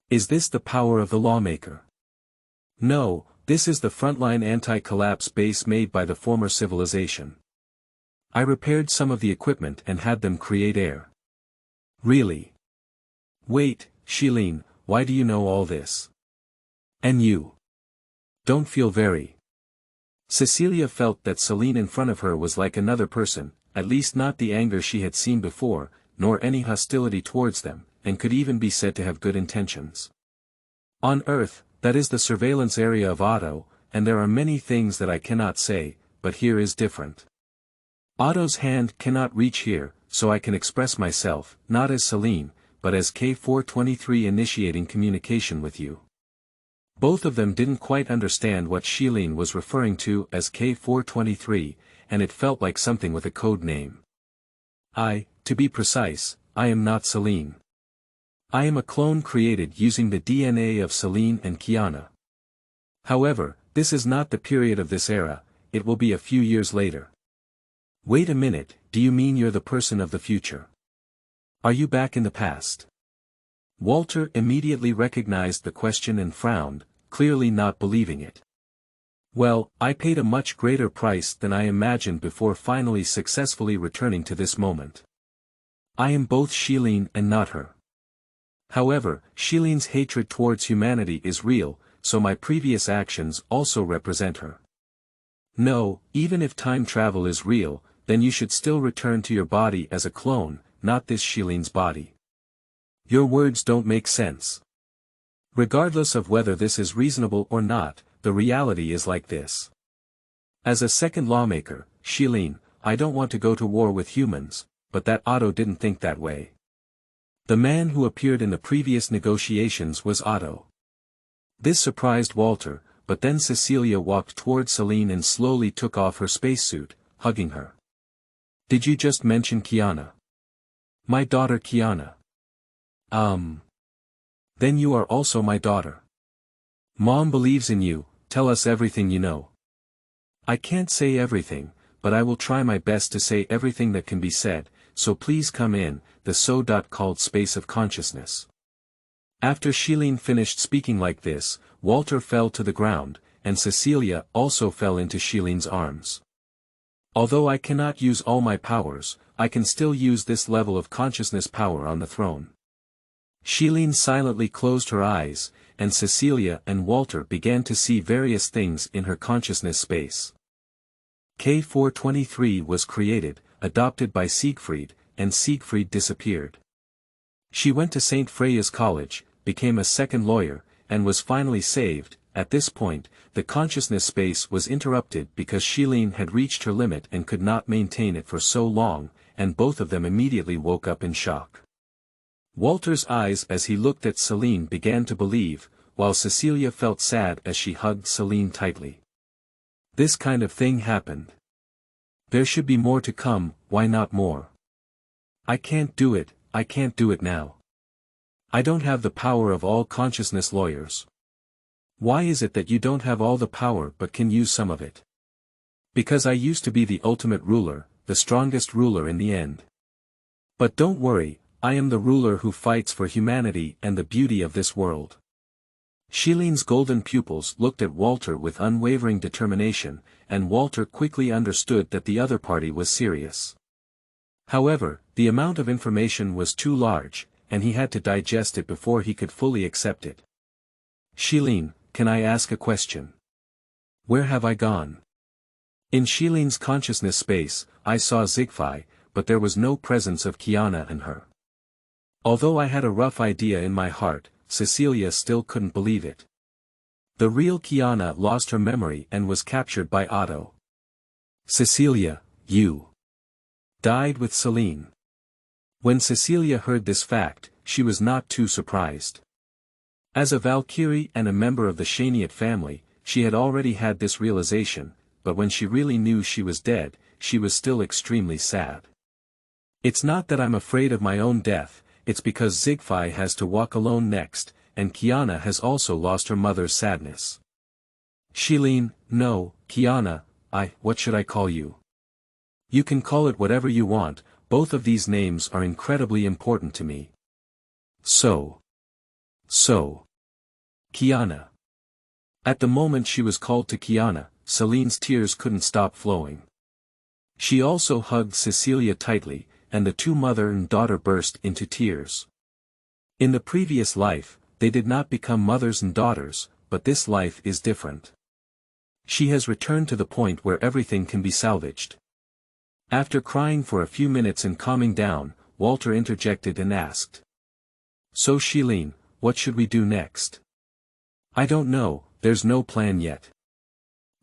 Is this the power of the lawmaker? No, this is the frontline anti-collapse base made by the former civilization. I repaired some of the equipment and had them create air. Really? Wait, Xilin, why do you know all this? And you? Don't feel very. Cecilia felt that Xilin in front of her was like another person, at least not the anger she had seen before, nor any hostility towards them, and could even be said to have good intentions. On Earth, that is the surveillance area of Otto, and there are many things that I cannot say, but here is different. Otto's hand cannot reach here, so I can express myself, not as Xilin, but as K423 initiating communication with you. Both of them didn't quite understand what Xilin was referring to as K423, and it felt like something with a code name. To be precise, I am not Xilin. I am a clone created using the DNA of Xilin and Kiana. However, this is not the period of this era, it will be a few years later. Wait a minute, do you mean you're the person of the future? Are you back in the past? Walter immediately recognized the question and frowned, clearly not believing it. Well, I paid a much greater price than I imagined before finally successfully returning to this moment. I am both Xilin and not her. However, Xilin's hatred towards humanity is real, so my previous actions also represent her. No, even if time travel is real, then you should still return to your body as a clone, not this Xilin's body. Your words don't make sense. Regardless of whether this is reasonable or not, the reality is like this. As a second lawmaker, Xilin, I don't want to go to war with humans, but that Otto didn't think that way. The man who appeared in the previous negotiations was Otto. This surprised Walter, but then Cecilia walked toward Xilin and slowly took off her spacesuit, hugging her. Did you just mention Kiana? My daughter Kiana. Then you are also my daughter. Mom believes in you, tell us everything you know. I can't say everything, but I will try my best to say everything that can be said, so please come in, the so-called space of consciousness. After Xilin finished speaking like this, Walter fell to the ground, and Cecilia also fell into Xilin's arms. Although I cannot use all my powers, I can still use this level of consciousness power on the throne. Xilin silently closed her eyes, and Cecilia and Walter began to see various things in her consciousness space. K423 was created, adopted by Siegfried, and Siegfried disappeared. She went to St. Freya's college, became a second lawyer, and was finally saved. At this point, the consciousness space was interrupted because Xilin had reached her limit and could not maintain it for so long, and both of them immediately woke up in shock. Walter's eyes as he looked at Xilin began to believe, while Cecilia felt sad as she hugged Xilin tightly. This kind of thing happened. There should be more to come, why not more? I can't do it now. I don't have the power of all consciousness lawyers. Why is it that you don't have all the power but can use some of it? Because I used to be the ultimate ruler, the strongest ruler in the end. But don't worry, I am the ruler who fights for humanity and the beauty of this world. Xilin's golden pupils looked at Walter with unwavering determination, and Walter quickly understood that the other party was serious. However, the amount of information was too large, and he had to digest it before he could fully accept it. Xilin, can I ask a question? Where have I gone? In Xilin's consciousness space, I saw Siegfried, but there was no presence of Kiana and her. Although I had a rough idea in my heart, Cecilia still couldn't believe it. The real Kiana lost her memory and was captured by Otto. Cecilia, you died with Xilin. When Cecilia heard this fact, she was not too surprised. As a Valkyrie and a member of the Shaniat family, she had already had this realization, but when she really knew she was dead, she was still extremely sad. It's not that I'm afraid of my own death, it's because Siegfried has to walk alone next, and Kiana has also lost her mother's sadness. Xilin, no, Kiana, what should I call you? You can call it whatever you want, both of these names are incredibly important to me. So. Kiana. At the moment she was called to Kiana, Xilin's tears couldn't stop flowing. She also hugged Cecilia tightly, and the two mother and daughter burst into tears. In the previous life, they did not become mothers and daughters, but this life is different. She has returned to the point where everything can be salvaged. After crying for a few minutes and calming down, Walter interjected and asked. So Xilin, what should we do next? I don't know, there's no plan yet.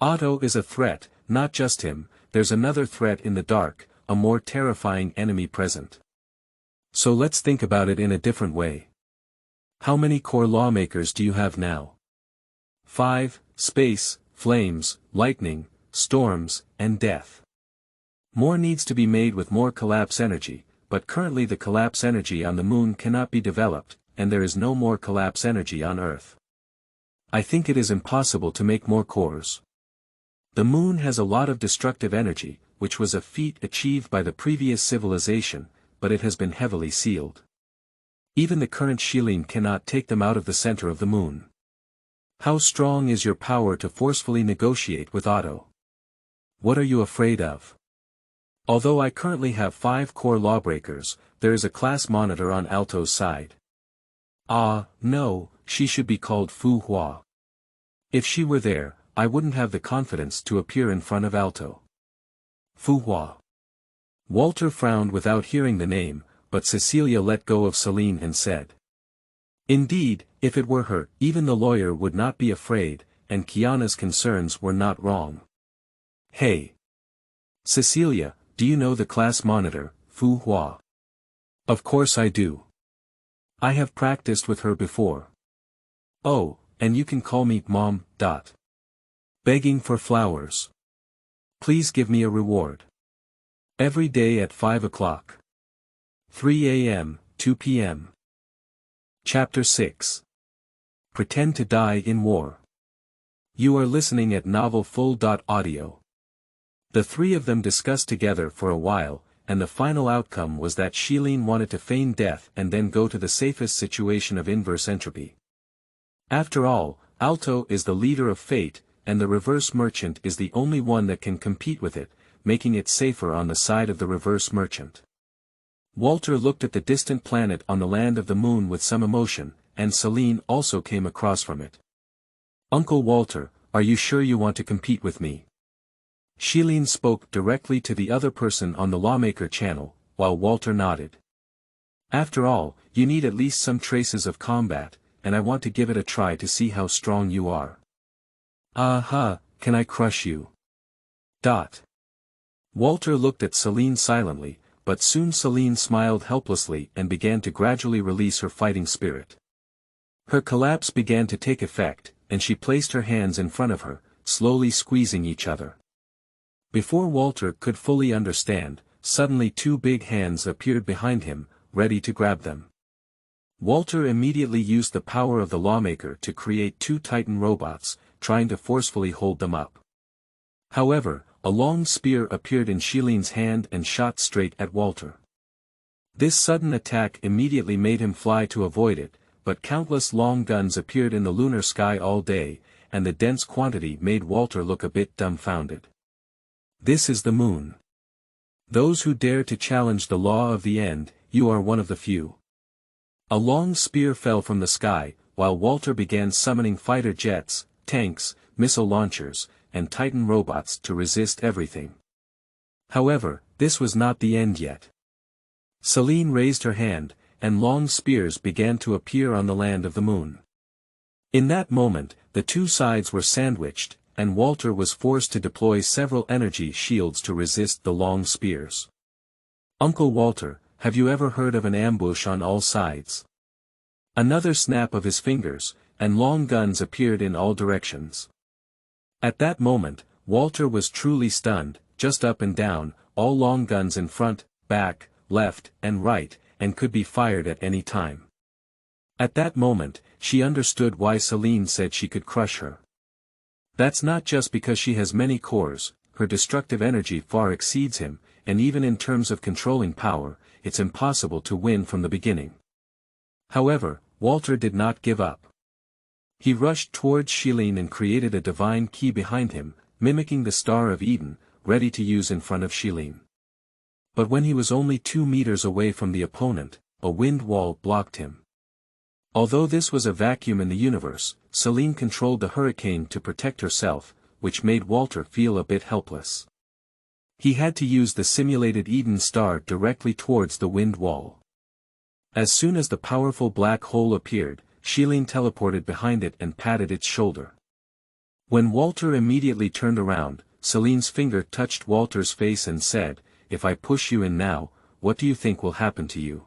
Otto is a threat, not just him, there's another threat in the dark, a more terrifying enemy present. So let's think about it in a different way. How many core lawmakers do you have now? 5, space, flames, lightning, storms, and death. More needs to be made with more collapse energy, but currently the collapse energy on the moon cannot be developed, and there is no more collapse energy on Earth. I think it is impossible to make more cores. The moon has a lot of destructive energy, which was a feat achieved by the previous civilization, but it has been heavily sealed. Even the current Xilin cannot take them out of the center of the moon. How strong is your power to forcefully negotiate with Otto? What are you afraid of? Although I currently have 5 core lawbreakers, there is a class monitor on Alto's side. Ah, no, she should be called Fu Hua. If she were there, I wouldn't have the confidence to appear in front of Alto. Fu Hua. Walter frowned without hearing the name, but Cecilia let go of Xilin and said. Indeed, if it were her, even the lawyer would not be afraid, and Kiana's concerns were not wrong. Hey! Cecilia, do you know the class monitor, Fu Hua? Of course I do. I have practiced with her before. Oh, and you can call me Mom. Begging for flowers. Please give me a reward. Every day at 5 o'clock. 3 a.m., 2 p.m. Chapter 6. Pretend to die in war. You are listening at novelfull.audio. The 3 of them discussed together for a while, and the final outcome was that Xilin wanted to feign death and then go to the safest situation of inverse entropy. After all, Alto is the leader of fate, and the reverse merchant is the only one that can compete with it, making it safer on the side of the reverse merchant. Walter looked at the distant planet on the land of the moon with some emotion, and Xilin also came across from it. Uncle Walter, are you sure you want to compete with me? Xilin spoke directly to the other person on the lawmaker channel, while Walter nodded. After all, you need at least some traces of combat, and I want to give it a try to see how strong you are. Can I crush you? Walter looked at Xilin silently, but soon Xilin smiled helplessly and began to gradually release her fighting spirit. Her collapse began to take effect, and she placed her hands in front of her, slowly squeezing each other. Before Walter could fully understand, suddenly 2 big hands appeared behind him, ready to grab them. Walter immediately used the power of the lawmaker to create 2 Titan robots, trying to forcefully hold them up. However, a long spear appeared in Xilin's hand and shot straight at Walter. This sudden attack immediately made him fly to avoid it, but countless long guns appeared in the lunar sky all day, and the dense quantity made Walter look a bit dumbfounded. This is the moon. Those who dare to challenge the law of the end, you are one of the few. A long spear fell from the sky, while Walter began summoning fighter jets, tanks, missile launchers, and Titan robots to resist everything. However, this was not the end yet. Xilin raised her hand, and long spears began to appear on the land of the moon. In that moment, the 2 sides were sandwiched, and Walter was forced to deploy several energy shields to resist the long spears. Uncle Walter, have you ever heard of an ambush on all sides? Another snap of his fingers, and long guns appeared in all directions. At that moment, Walter was truly stunned, just up and down, all long guns in front, back, left, and right, and could be fired at any time. At that moment, she understood why Xilin said she could crush her. That's not just because she has many cores, her destructive energy far exceeds him, and even in terms of controlling power, it's impossible to win from the beginning. However, Walter did not give up. He rushed towards Xilin and created a divine key behind him, mimicking the Star of Eden, ready to use in front of Xilin. But when he was only 2 meters away from the opponent, a wind wall blocked him. Although this was a vacuum in the universe, Xilin controlled the hurricane to protect herself, which made Walter feel a bit helpless. He had to use the simulated Eden star directly towards the wind wall. As soon as the powerful black hole appeared, Xilin teleported behind it and patted its shoulder. When Walter immediately turned around, Xiline's finger touched Walter's face and said, "If I push you in now, what do you think will happen to you?"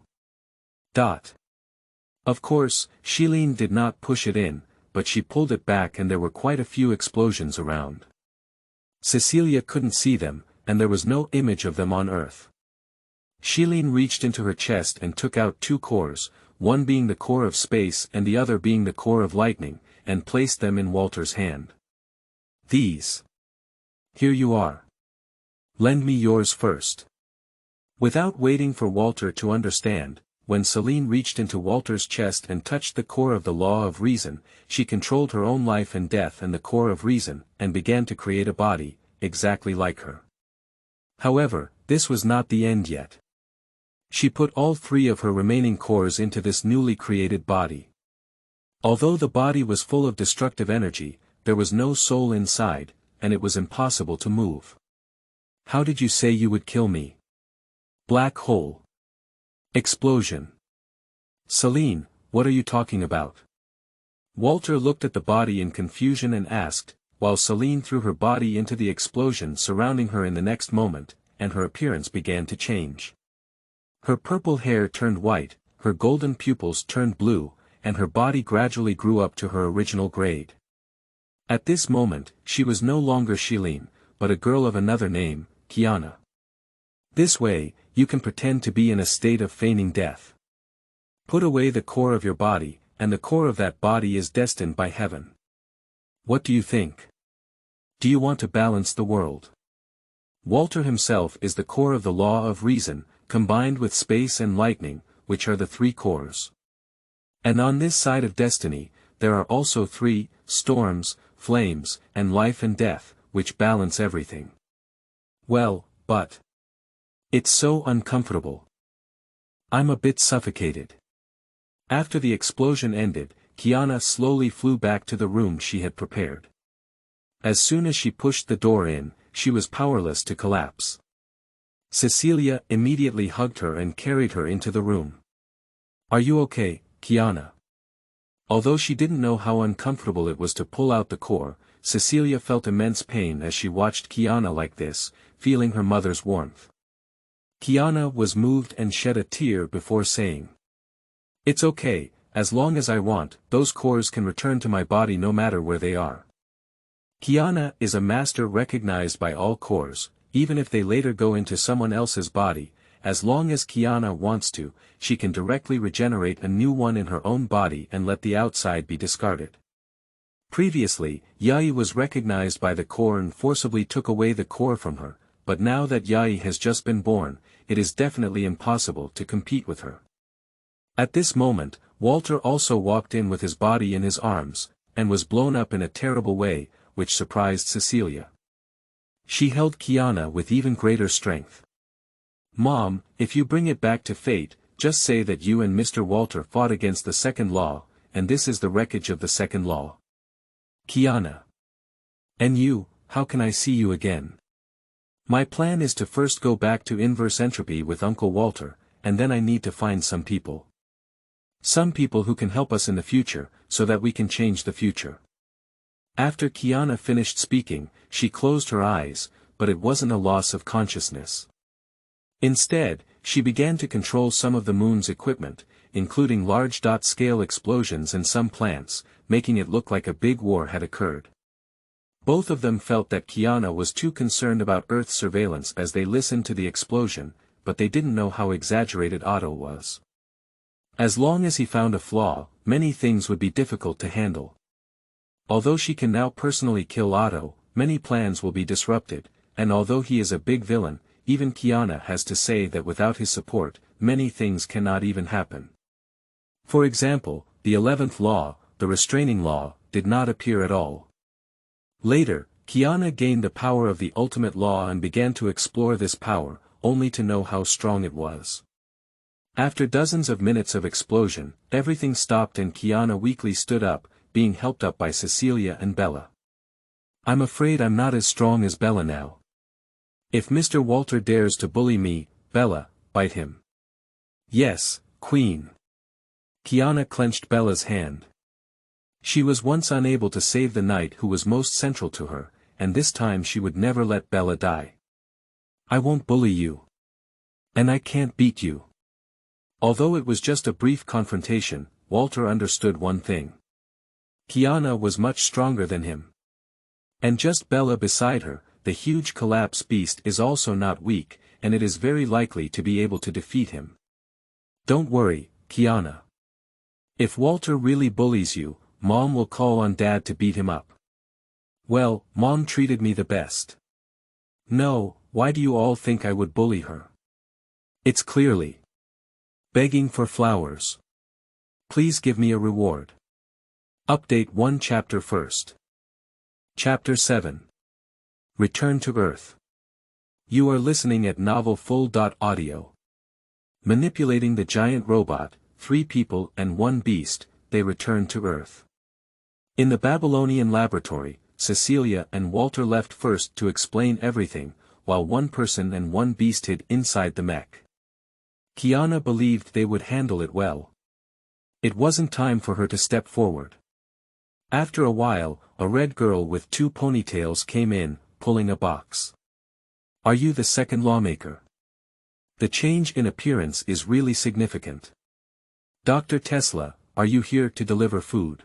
Of course, Xilin did not push it in, but she pulled it back and there were quite a few explosions around. Cecilia couldn't see them, and there was no image of them on Earth. Xilin reached into her chest and took out two cores, one being the core of space and the other being the core of lightning, and placed them in Walter's hand. "These. Here you are. Lend me yours first." Without waiting for Walter to understand, when Xilin reached into Walter's chest and touched the core of the law of reason, she controlled her own life and death and the core of reason, and began to create a body, exactly like her. However, this was not the end yet. She put all three of her remaining cores into this newly created body. Although the body was full of destructive energy, there was no soul inside, and it was impossible to move. "How did you say you would kill me?" "Black hole. Explosion." "Xilin, what are you talking about?" Walter looked at the body in confusion and asked, while Xilin threw her body into the explosion surrounding her in the next moment, and her appearance began to change. Her purple hair turned white, her golden pupils turned blue, and her body gradually grew up to her original grade. At this moment, she was no longer Xilin, but a girl of another name, Kiana. This way, you can pretend to be in a state of feigning death. Put away the core of your body, and the core of that body is destined by heaven. What do you think? Do you want to balance the world? Walter himself is the core of the law of reason, combined with space and lightning, which are the three cores. And on this side of destiny, there are also three, storms, flames, and life and death, which balance everything. Well, but it's so uncomfortable. I'm a bit suffocated. After the explosion ended, Kiana slowly flew back to the room she had prepared. As soon as she pushed the door in, she was powerless to collapse. Cecilia immediately hugged her and carried her into the room. "Are you okay, Kiana?" Although she didn't know how uncomfortable it was to pull out the core, Cecilia felt immense pain as she watched Kiana like this, feeling her mother's warmth. Kiana was moved and shed a tear before saying, "It's okay, as long as I want, those cores can return to my body no matter where they are." Kiana is a master recognized by all cores, even if they later go into someone else's body. As long as Kiana wants to, she can directly regenerate a new one in her own body and let the outside be discarded. Previously, Yai was recognized by the core and forcibly took away the core from her, but now that Yai has just been born, it is definitely impossible to compete with her. At this moment, Walter also walked in with his body in his arms, and was blown up in a terrible way, which surprised Cecilia. She held Kiana with even greater strength. "Mom, if you bring it back to fate, just say that you and Mr. Walter fought against the second law, and this is the wreckage of the second law." "Kiana. And you, how can I see you again?" "My plan is to first go back to inverse entropy with Uncle Walter, and then I need to find some people. Some people who can help us in the future, so that we can change the future." After Kiana finished speaking, she closed her eyes, but it wasn't a loss of consciousness. Instead, she began to control some of the moon's equipment, including large scale explosions and some plants, making it look like a big war had occurred. Both of them felt that Kiana was too concerned about Earth's surveillance as they listened to the explosion, but they didn't know how exaggerated Otto was. As long as he found a flaw, many things would be difficult to handle. Although she can now personally kill Otto, many plans will be disrupted, and although he is a big villain, even Kiana has to say that without his support, many things cannot even happen. For example, the 11th law, the restraining law, did not appear at all. Later, Kiana gained the power of the ultimate law and began to explore this power, only to know how strong it was. After dozens of minutes of explosion, everything stopped and Kiana weakly stood up, being helped up by Cecilia and Bella. "I'm afraid I'm not as strong as Bella now. If Mr. Walter dares to bully me, Bella, bite him." "Yes, Queen." Kiana clenched Bella's hand. She was once unable to save the knight who was most central to her, and this time she would never let Bella die. I won't bully you. And I can't beat you. Although it was just a brief confrontation, Walter understood one thing. Kiana was much stronger than him. And just Bella beside her, the huge collapse beast is also not weak, and it is very likely to be able to defeat him. Don't worry, Kiana. If Walter really bullies you, Mom will call on Dad to beat him up. Well, Mom treated me the best. No, why do you all think I would bully her? It's clearly begging for flowers. Please give me a reward. Update 1 chapter first. Chapter 7. Return to Earth. You are listening at novelfull.audio. Manipulating the giant robot, 3 people and 1 beast, they return to Earth. In the Babylonian laboratory, Cecilia and Walter left first to explain everything, while 1 person and 1 beast hid inside the mech. Kiana believed they would handle it well. It wasn't time for her to step forward. After a while, a red girl with 2 ponytails came in, pulling a box. Are you the second lawmaker? The change in appearance is really significant. Dr. Tesla, are you here to deliver food?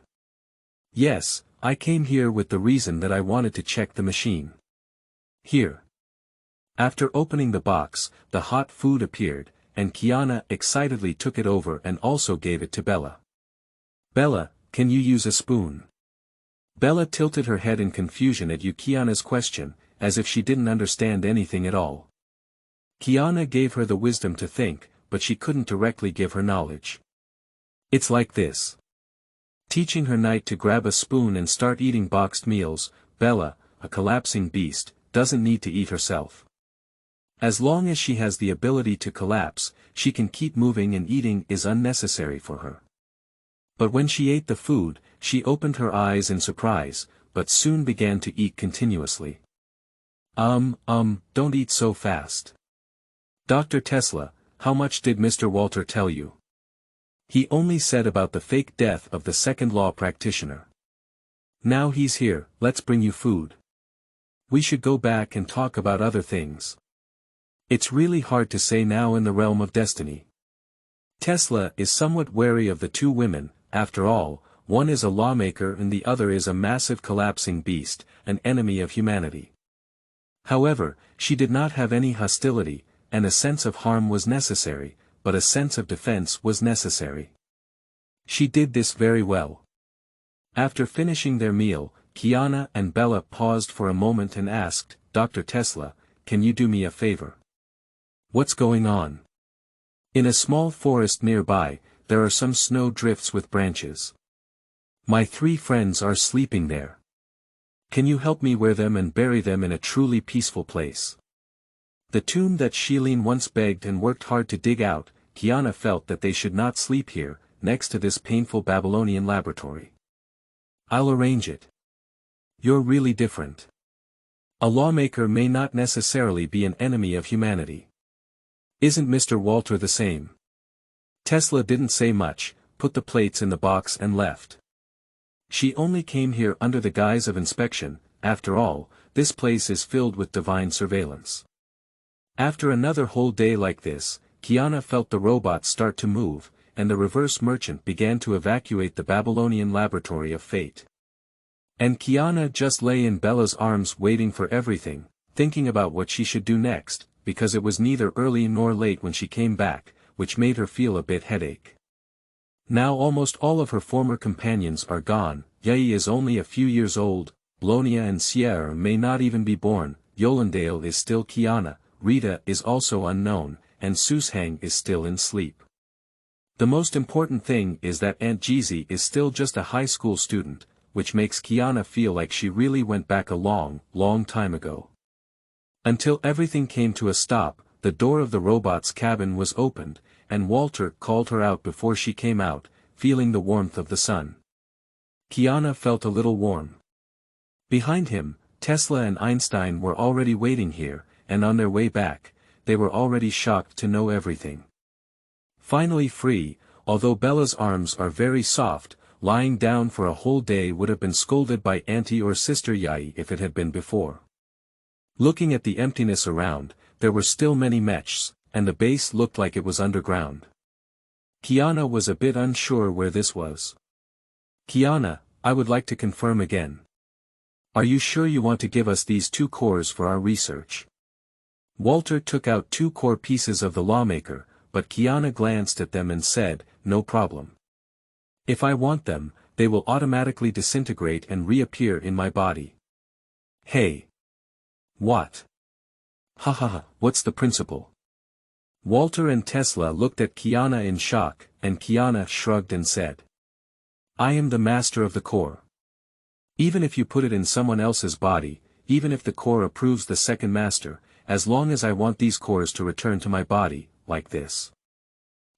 Yes, I came here with the reason that I wanted to check the machine. Here. After opening the box, the hot food appeared, and Kiana excitedly took it over and also gave it to Bella. Bella, can you use a spoon? Bella tilted her head in confusion at Kiana's question, as if she didn't understand anything at all. Kiana gave her the wisdom to think, but she couldn't directly give her knowledge. It's like this. Teaching her knight to grab a spoon and start eating boxed meals, Bella, a collapsing beast, doesn't need to eat herself. As long as she has the ability to collapse, she can keep moving, and eating is unnecessary for her. But when she ate the food, she opened her eyes in surprise, but soon began to eat continuously. Don't eat so fast. Dr. Tesla, how much did Mr. Walter tell you? He only said about the fake death of the second law practitioner. Now he's here, let's bring you food. We should go back and talk about other things. It's really hard to say now in the realm of destiny. Tesla is somewhat wary of the 2 women, after all, one is a lawmaker and the other is a massive collapsing beast, an enemy of humanity. However, she did not have any hostility, and a sense of harm was necessary, but a sense of defense was necessary. She did this very well. After finishing their meal, Kiana and Bella paused for a moment and asked, Dr. Tesla, can you do me a favor? What's going on? In a small forest nearby, there are some snow drifts with branches. My 3 friends are sleeping there. Can you help me wear them and bury them in a truly peaceful place? The tomb that Xilin once begged and worked hard to dig out, Kiana felt that they should not sleep here, next to this painful Babylonian laboratory. I'll arrange it. You're really different. A lawmaker may not necessarily be an enemy of humanity. Isn't Mr. Walter the same? Tesla didn't say much, put the plates in the box and left. She only came here under the guise of inspection. After all, this place is filled with divine surveillance. After another whole day like this, Kiana felt the robots start to move, and the reverse merchant began to evacuate the Babylonian laboratory of fate. And Kiana just lay in Bella's arms waiting for everything, thinking about what she should do next, because it was neither early nor late when she came back, which made her feel a bit headache. Now almost all of her former companions are gone. Yai is only a few years old, Blonia and Sierra may not even be born, Yolandale is still Kiana, Rita is also unknown, and Sushang is still in sleep. The most important thing is that Aunt Jeezy is still just a high school student, which makes Kiana feel like she really went back a long, long time ago. Until everything came to a stop, the door of the robot's cabin was opened, and Walter called her out before she came out, feeling the warmth of the sun. Kiana felt a little warm. Behind him, Tesla and Einstein were already waiting here, and on their way back, they were already shocked to know everything. Finally free, although Bella's arms are very soft, lying down for a whole day would have been scolded by Auntie or Sister Yai if it had been before. Looking at the emptiness around, there were still many mechs, and the base looked like it was underground. Kiana was a bit unsure where this was. Kiana, I would like to confirm again. Are you sure you want to give us these 2 cores for our research? Walter took out 2 core pieces of the lawmaker, but Kiana glanced at them and said, no problem. If I want them, they will automatically disintegrate and reappear in my body. Hey! What? Haha, what's the principle? Walter and Tesla looked at Kiana in shock, and Kiana shrugged and said, I am the master of the core. Even if you put it in someone else's body, even if the core approves the second master, as long as I want these cores to return to my body, like this.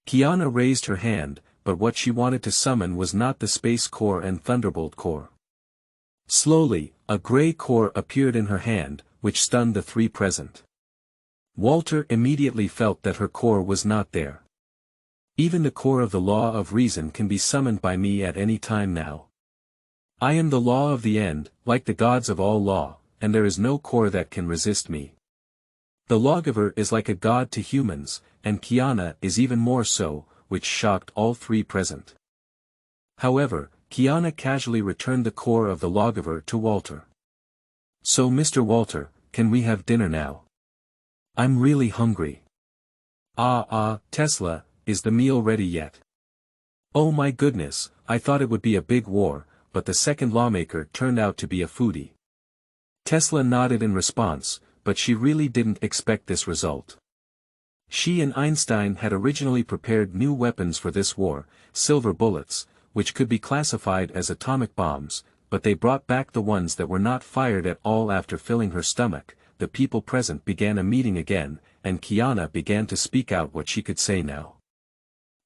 Kiana raised her hand, but what she wanted to summon was not the space core and thunderbolt core. Slowly, a gray core appeared in her hand, which stunned the 3 present. Walter immediately felt that her core was not there. Even the core of the law of reason can be summoned by me at any time now. I am the law of the end, like the gods of all law, and there is no core that can resist me. The lawgiver is like a god to humans, and Kiana is even more so, which shocked all 3 present. However, Kiana casually returned the core of the lawgiver to Walter. So Mr. Walter, can we have dinner now? I'm really hungry. Tesla, is the meal ready yet? Oh my goodness, I thought it would be a big war, but the second lawmaker turned out to be a foodie. Tesla nodded in response, but she really didn't expect this result. She and Einstein had originally prepared new weapons for this war, silver bullets, which could be classified as atomic bombs, but they brought back the ones that were not fired at all. After filling her stomach, the people present began a meeting again, and Kiana began to speak out what she could say now.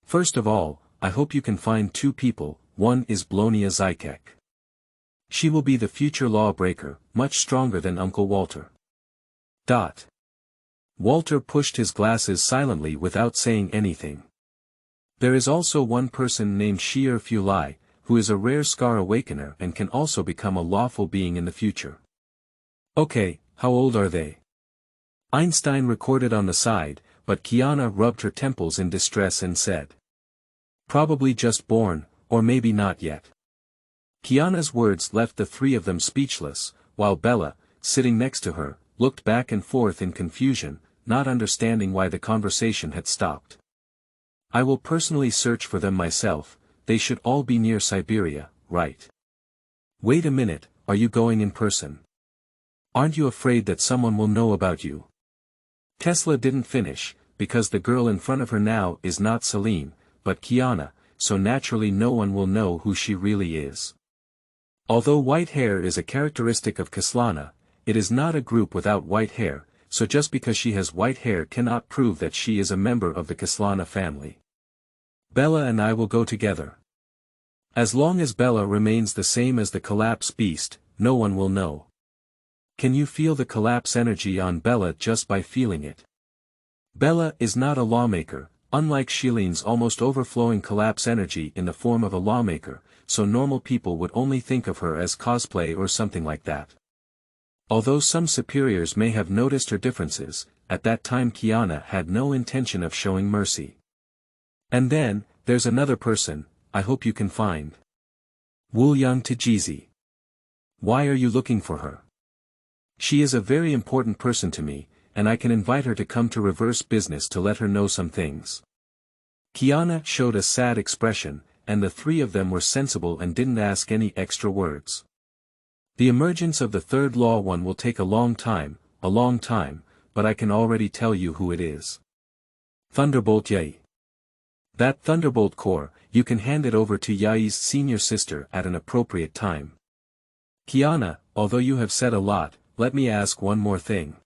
First of all, I hope you can find 2 people. One is Blonia Zykek. She will be the future lawbreaker, much stronger than Uncle Walter. Walter pushed his glasses silently without saying anything. There is also one person named Shier Fulai, who is a rare Scar Awakener and can also become a lawful being in the future. Okay, how old are they? Einstein recorded on the side, but Kiana rubbed her temples in distress and said. Probably just born, or maybe not yet. Kiana's words left the 3 of them speechless, while Bella, sitting next to her, looked back and forth in confusion, not understanding why the conversation had stopped. I will personally search for them myself. They should all be near Siberia, right? Wait a minute, are you going in person? Aren't you afraid that someone will know about you? Tesla didn't finish, because the girl in front of her now is not Xilin, but Kiana, so naturally no one will know who she really is. Although white hair is a characteristic of Xilin, it is not a group without white hair, so just because she has white hair cannot prove that she is a member of the Xilin family. Bella and I will go together. As long as Bella remains the same as the collapse beast, no one will know. Can you feel the collapse energy on Bella just by feeling it? Bella is not a lawmaker, unlike Xilin's almost overflowing collapse energy in the form of a lawmaker, so normal people would only think of her as cosplay or something like that. Although some superiors may have noticed her differences, at that time Kiana had no intention of showing mercy. And then, there's another person, I hope you can find. Woolyang Tajizi. Why are you looking for her? She is a very important person to me, and I can invite her to come to reverse business to let her know some things. Kiana showed a sad expression, and the 3 of them were sensible and didn't ask any extra words. The emergence of the 3rd law one will take a long time, but I can already tell you who it is. Thunderbolt Yai. That Thunderbolt core, you can hand it over to Yai's senior sister at an appropriate time. Kiana, although you have said a lot, let me ask one more thing.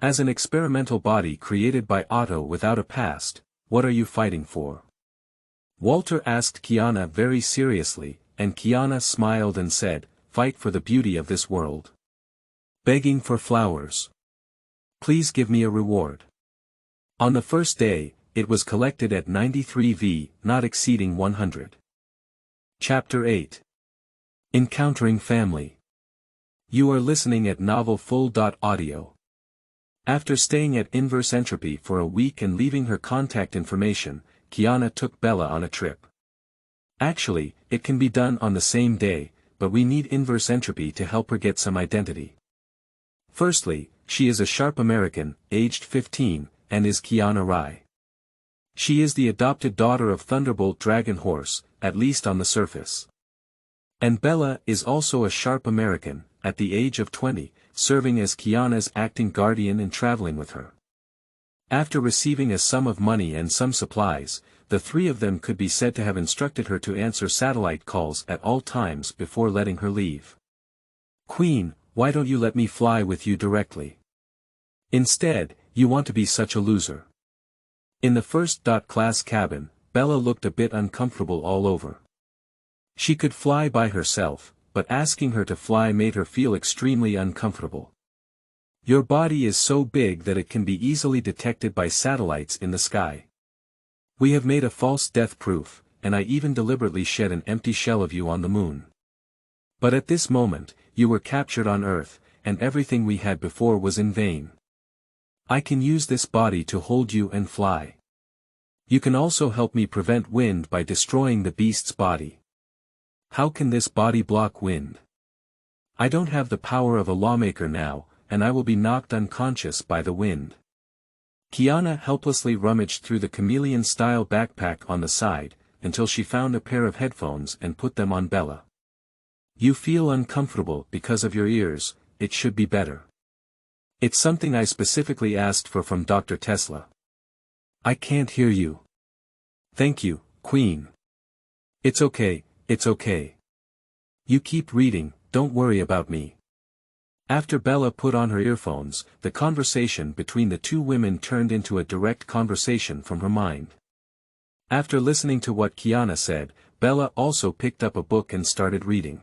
As an experimental body created by Otto without a past, what are you fighting for? Walter asked Kiana very seriously, and Kiana smiled and said, fight for the beauty of this world. Begging for flowers. Please give me a reward. On the first day, it was collected at 93 V, not exceeding 100. Chapter 8. Encountering Family. You are listening at Novel Full.audio. After staying at Inverse Entropy for a week and leaving her contact information, Kiana took Bella on a trip. Actually, it can be done on the same day, but we need Inverse Entropy to help her get some identity. Firstly, she is a sharp American, aged 15, and is Kiana Rai. She is the adopted daughter of Thunderbolt Dragon Horse, at least on the surface. And Bella is also a sharp American, at the age of 20, serving as Kiana's acting guardian and traveling with her. After receiving a sum of money and some supplies, the three of them could be said to have instructed her to answer satellite calls at all times before letting her leave. Queen, why don't you let me fly with you directly? Instead, you want to be such a loser. In the first-class cabin, Bella looked a bit uncomfortable all over. She could fly by herself, but asking her to fly made her feel extremely uncomfortable. Your body is so big that it can be easily detected by satellites in the sky. We have made a false death proof, and I even deliberately shed an empty shell of you on the moon. But at this moment, you were captured on Earth, and everything we had before was in vain. I can use this body to hold you and fly. You can also help me prevent wind by destroying the beast's body. How can this body block wind? I don't have the power of a lawmaker now, and I will be knocked unconscious by the wind. Kiana helplessly rummaged through the chameleon-style backpack on the side, until she found a pair of headphones and put them on Bella. You feel uncomfortable because of your ears, it should be better. It's something I specifically asked for from Dr. Tesla. I can't hear you. Thank you, Queen. It's okay, it's okay. You keep reading, don't worry about me. After Bella put on her earphones, the conversation between the two women turned into a direct conversation from her mind. After listening to what Kiana said, Bella also picked up a book and started reading.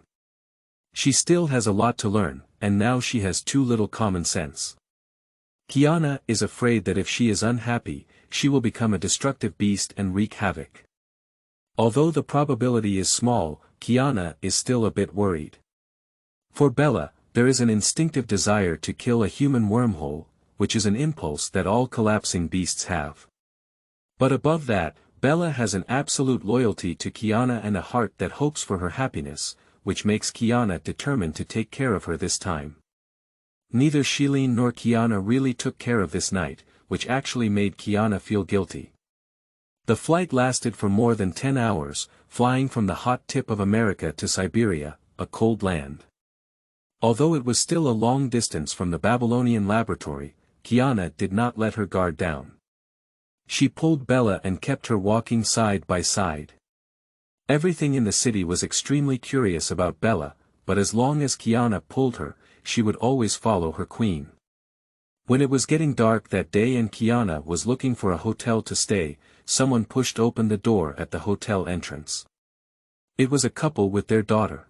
She still has a lot to learn, and now she has too little common sense. Kiana is afraid that if she is unhappy, she will become a destructive beast and wreak havoc. Although the probability is small, Kiana is still a bit worried. For Bella, there is an instinctive desire to kill a human wormhole, which is an impulse that all collapsing beasts have. But above that, Bella has an absolute loyalty to Kiana and a heart that hopes for her happiness, which makes Kiana determined to take care of her this time. Neither Xilin nor Kiana really took care of this night, which actually made Kiana feel guilty. The flight lasted for more than 10 hours, flying from the hot tip of America to Siberia, a cold land. Although it was still a long distance from the Babylonian laboratory, Kiana did not let her guard down. She pulled Bella and kept her walking side by side. Everything in the city was extremely curious about Bella, but as long as Kiana pulled her, she would always follow her queen. When it was getting dark that day and Kiana was looking for a hotel to stay, someone pushed open the door at the hotel entrance. It was a couple with their daughter.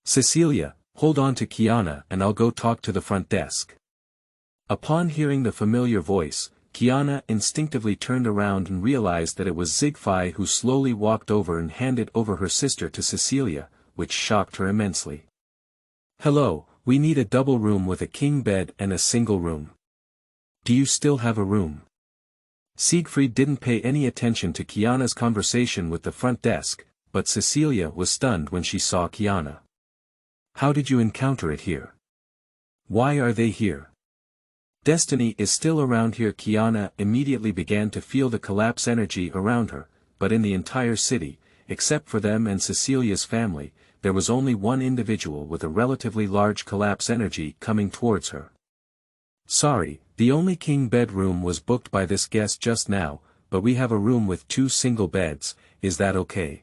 Cecilia, hold on to Kiana and I'll go talk to the front desk. Upon hearing the familiar voice, Kiana instinctively turned around and realized that it was Zigfai who slowly walked over and handed over her sister to Cecilia, which shocked her immensely. Hello, we need a double room with a king bed and a single room. Do you still have a room? Siegfried didn't pay any attention to Kiana's conversation with the front desk, but Cecilia was stunned when she saw Kiana. How did you encounter it here? Why are they here? Destiny is still around here. Kiana immediately began to feel the collapse energy around her, but in the entire city, except for them and Cecilia's family, there was only one individual with a relatively large collapse energy coming towards her. Sorry, the only king bedroom was booked by this guest just now, but we have a room with 2 single beds, is that okay?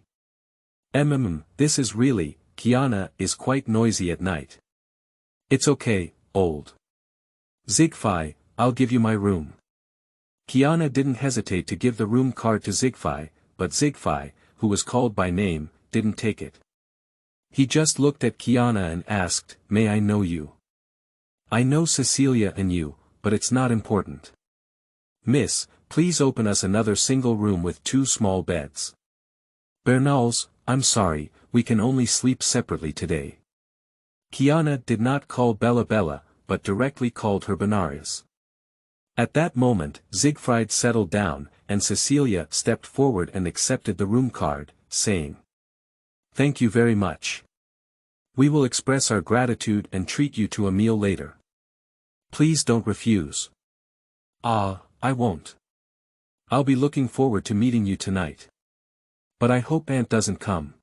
This is really, Kiana is quite noisy at night. It's okay, old Zigfai, I'll give you my room. Kiana didn't hesitate to give the room card to Zigfai, but Zigfai, who was called by name, didn't take it. He just looked at Kiana and asked, "May I know you?" "I know Cecilia and you, but it's not important." "Miss, please open us another single room with 2 small beds." Bernals, I'm sorry, we can only sleep separately today. Kiana did not call Bella Bella, but directly called her Benares. At that moment, Siegfried settled down, and Cecilia stepped forward and accepted the room card, saying, "Thank you very much. We will express our gratitude and treat you to a meal later. Please don't refuse." "Ah, I won't. I'll be looking forward to meeting you tonight. But I hope Aunt doesn't come."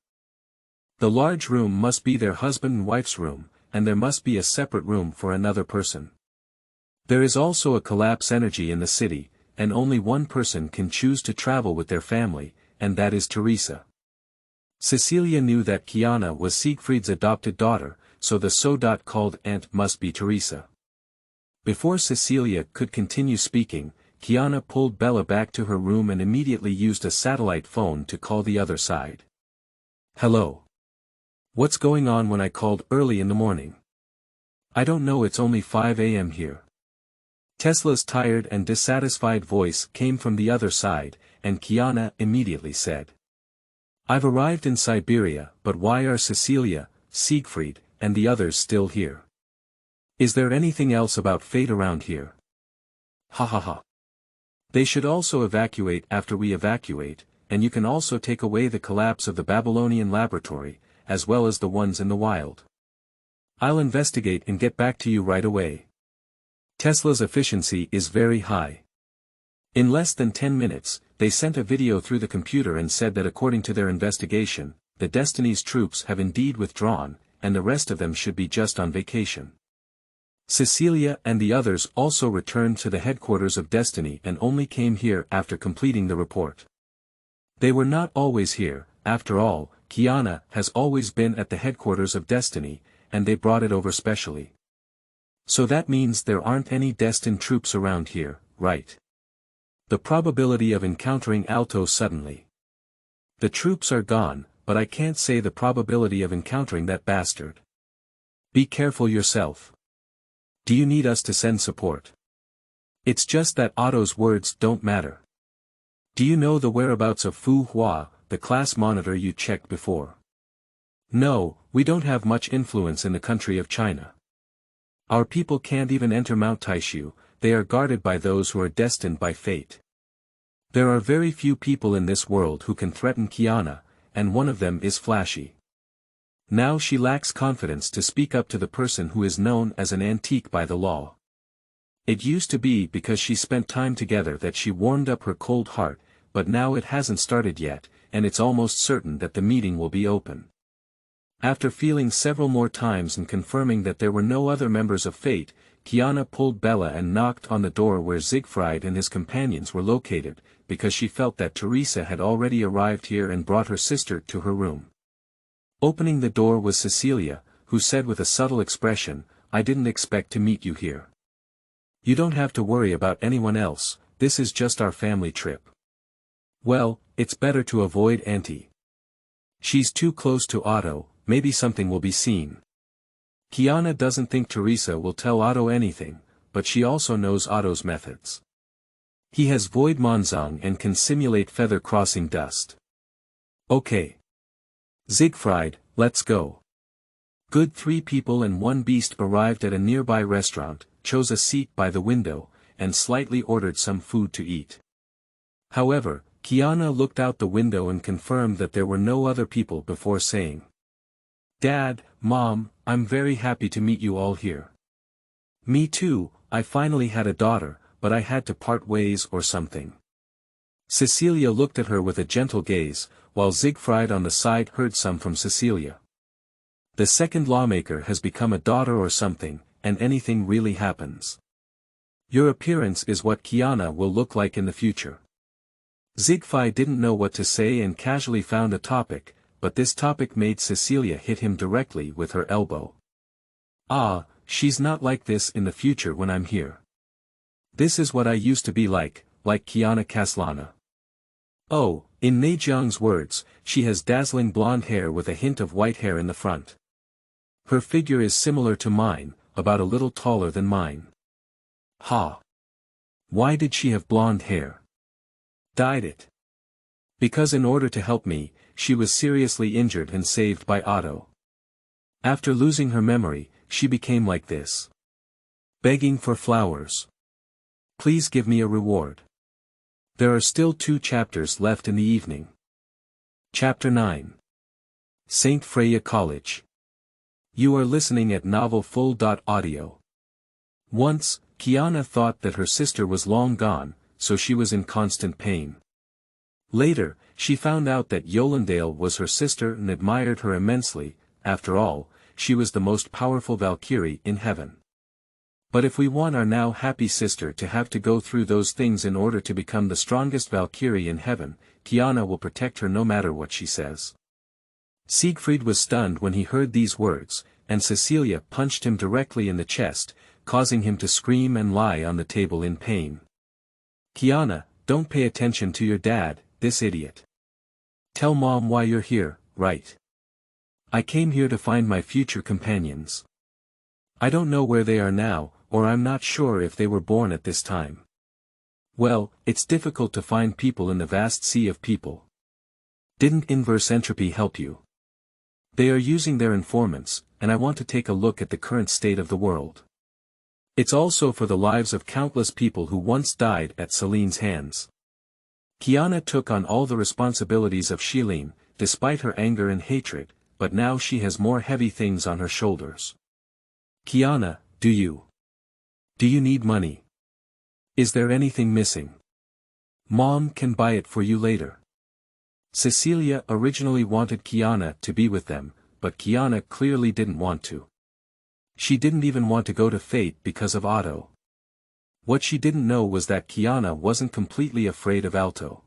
The large room must be their husband and wife's room, and there must be a separate room for another person. There is also a collapse energy in the city, and only one person can choose to travel with their family, and that is Teresa. Cecilia knew that Kiana was Siegfried's adopted daughter, so the so-called aunt must be Teresa. Before Cecilia could continue speaking, Kiana pulled Bella back to her room and immediately used a satellite phone to call the other side. "Hello. What's going on when I called early in the morning?" "I don't know, it's only 5 a.m. here." Tesla's tired and dissatisfied voice came from the other side, and Kiana immediately said, "I've arrived in Siberia, but why are Cecilia, Siegfried, and the others still here? Is there anything else about fate around here? Ha ha ha. They should also evacuate after we evacuate, and you can also take away the collapse of the Babylonian laboratory, as well as the ones in the wild. I'll investigate and get back to you right away. Tesla's efficiency is very high." In less than 10 minutes, they sent a video through the computer and said that according to their investigation, the Destiny's troops have indeed withdrawn, and the rest of them should be just on vacation. Cecilia and the others also returned to the headquarters of Destiny and only came here after completing the report. They were not always here, after all, Kiana has always been at the headquarters of Destiny, and they brought it over specially. So that means there aren't any destined troops around here, right? The probability of encountering Alto suddenly. The troops are gone, but I can't say the probability of encountering that bastard. Be careful yourself. Do you need us to send support? It's just that Otto's words don't matter. Do you know the whereabouts of Fu Hua, the class monitor you checked before? No, we don't have much influence in the country of China. Our people can't even enter Mount Taishu, they are guarded by those who are destined by fate. There are very few people in this world who can threaten Kiana, and one of them is Flashy. Now she lacks confidence to speak up to the person who is known as an antique by the law. It used to be because she spent time together that she warmed up her cold heart, but now it hasn't started yet, and it's almost certain that the meeting will be open. After feeling several more times and confirming that there were no other members of fate, Kiana pulled Bella and knocked on the door where Siegfried and his companions were located, because she felt that Teresa had already arrived here and brought her sister to her room. Opening the door was Cecilia, who said with a subtle expression, "I didn't expect to meet you here. You don't have to worry about anyone else, this is just our family trip." "Well, it's better to avoid Auntie. She's too close to Otto, maybe something will be seen." Kiana doesn't think Teresa will tell Otto anything, but she also knows Otto's methods. He has void Monzong and can simulate feather crossing dust. Okay. Siegfried, let's go. Good 3 people and 1 beast arrived at a nearby restaurant, chose a seat by the window, and slightly ordered some food to eat. However, Kiana looked out the window and confirmed that there were no other people before saying, "Dad, Mom, I'm very happy to meet you all here." "Me too, I finally had a daughter, but I had to part ways or something." Cecilia looked at her with a gentle gaze, while Siegfried on the side heard some from Cecilia. The second lawmaker has become a daughter or something, and anything really happens. Your appearance is what Kiana will look like in the future. Siegfried didn't know what to say and casually found a topic, but this topic made Cecilia hit him directly with her elbow. "Ah, she's not like this in the future when I'm here. This is what I used to be like Kiana Kaslana." Oh, in Neijiang's words, she has dazzling blonde hair with a hint of white hair in the front. Her figure is similar to mine, about a little taller than mine. Ha! Why did she have blonde hair? Dyed it. Because in order to help me, she was seriously injured and saved by Otto. After losing her memory, she became like this. Begging for flowers. Please give me a reward. There are still 2 chapters left in the evening. Chapter 9. St. Freya College. You are listening at novelfull.audio. Once, Kiana thought that her sister was long gone, so she was in constant pain. Later, she found out that Yolandale was her sister and admired her immensely. After all, she was the most powerful Valkyrie in heaven. But if we want our now happy sister to have to go through those things in order to become the strongest Valkyrie in heaven, Kiana will protect her no matter what she says. Siegfried was stunned when he heard these words, and Cecilia punched him directly in the chest, causing him to scream and lie on the table in pain. Kiana, don't pay attention to your dad, this idiot. Tell Mom why you're here, right? I came here to find my future companions. I don't know where they are now, or I'm not sure if they were born at this time. Well, it's difficult to find people in the vast sea of people. Didn't inverse entropy help you? They are using their informants, and I want to take a look at the current state of the world. It's also for the lives of countless people who once died at Xilin's hands. Kiana took on all the responsibilities of Xilin, despite her anger and hatred, but now she has more heavy things on her shoulders. Kiana, do you need money? Is there anything missing? Mom can buy it for you later. Cecilia originally wanted Kiana to be with them, but Kiana clearly didn't want to. She didn't even want to go to Fate because of Otto. What she didn't know was that Kiana wasn't completely afraid of Alto.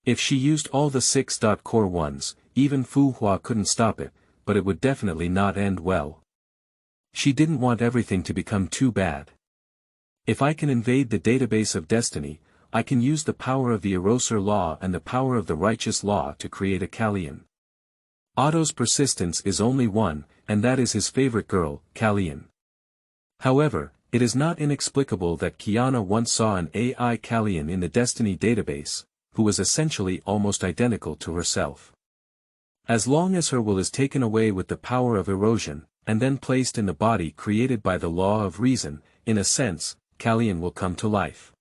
If she used all the 6-core ones, even Fu Hua couldn't stop it, but it would definitely not end well. She didn't want everything to become too bad. If I can invade the database of destiny, I can use the power of the Erosur law and the power of the righteous law to create a Kallian. Otto's persistence is only one, and that is his favorite girl, Kallian. However, it is not inexplicable that Kiana once saw an AI Kallian in the Destiny database, who was essentially almost identical to herself. As long as her will is taken away with the power of erosion, and then placed in the body created by the law of reason, in a sense, Kallian will come to life.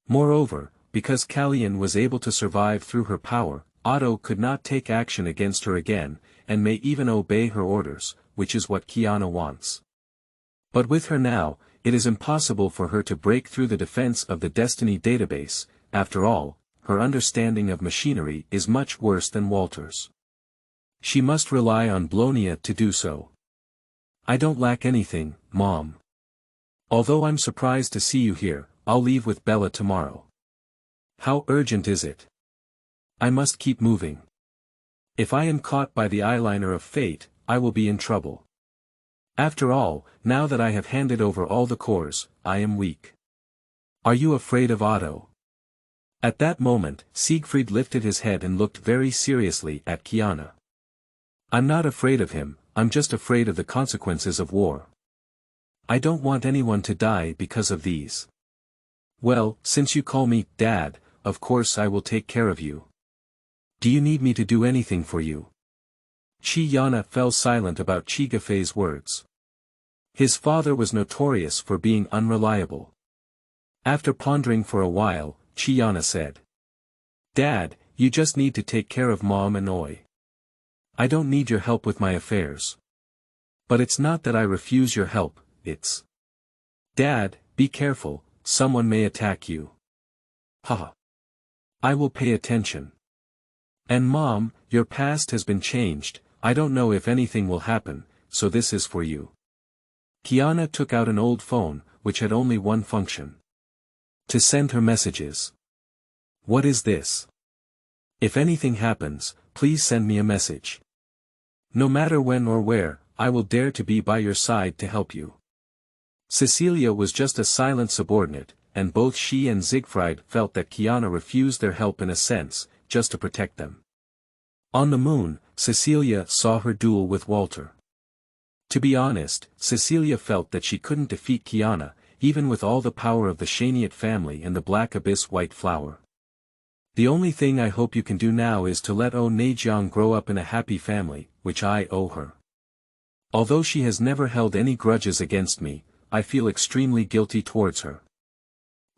Moreover, because Kallian was able to survive through her power, Otto could not take action against her again, and may even obey her orders, which is what Kiana wants. But with her now, it is impossible for her to break through the defense of the Destiny database. After all, her understanding of machinery is much worse than Walter's. She must rely on Blonia to do so. I don't lack anything, Mom. Although I'm surprised to see you here, I'll leave with Bella tomorrow. How urgent is it? I must keep moving. If I am caught by the eyeliner of fate, I will be in trouble. After all, now that I have handed over all the cores, I am weak. Are you afraid of Otto? At that moment, Siegfried lifted his head and looked very seriously at Kiana. I'm not afraid of him, I'm just afraid of the consequences of war. I don't want anyone to die because of these. Well, since you call me Dad, of course I will take care of you. Do you need me to do anything for you? Kiana fell silent about Chigafei's words. His father was notorious for being unreliable. After pondering for a while, Kiana said, Dad, you just need to take care of Mom and Oi. I don't need your help with my affairs. But it's not that I refuse your help, it's... Dad, be careful, someone may attack you. Haha. I will pay attention. And Mom, your past has been changed, I don't know if anything will happen, so this is for you. Kiana took out an old phone, which had only one function. To send her messages. What is this? If anything happens, please send me a message. No matter when or where, I will dare to be by your side to help you. Cecilia was just a silent subordinate, and both she and Siegfried felt that Kiana refused their help in a sense, just to protect them. On the moon, Cecilia saw her duel with Walter. To be honest, Cecilia felt that she couldn't defeat Kiana, even with all the power of the Shaniat family and the Black Abyss White Flower. The only thing I hope you can do now is to let Nejiang grow up in a happy family, which I owe her. Although she has never held any grudges against me, I feel extremely guilty towards her.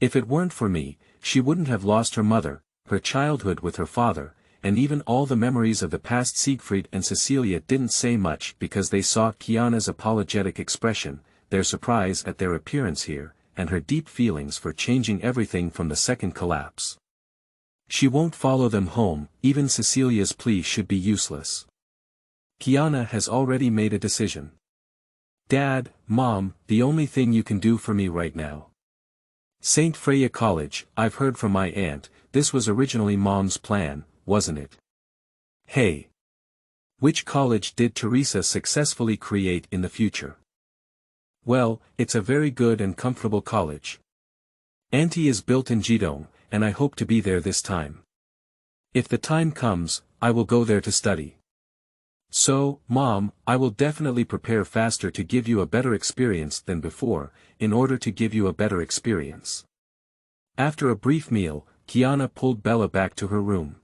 If it weren't for me, she wouldn't have lost her mother, her childhood with her father, and even all the memories of the past. Siegfried and Cecilia didn't say much because they saw Kiana's apologetic expression, their surprise at their appearance here, and her deep feelings for changing everything from the second collapse. She won't follow them home, even Cecilia's plea should be useless. Kiana has already made a decision. Dad, Mom, the only thing you can do for me right now. St. Freya College, I've heard from my aunt, this was originally Mom's plan, wasn't it? Hey! Which college did Teresa successfully create in the future? Well, it's a very good and comfortable college. Auntie is built in Jidong, and I hope to be there this time. If the time comes, I will go there to study. So, Mom, I will definitely prepare faster to give you a better experience than before, in order to give you a better experience. After a brief meal, Kiana pulled Bella back to her room.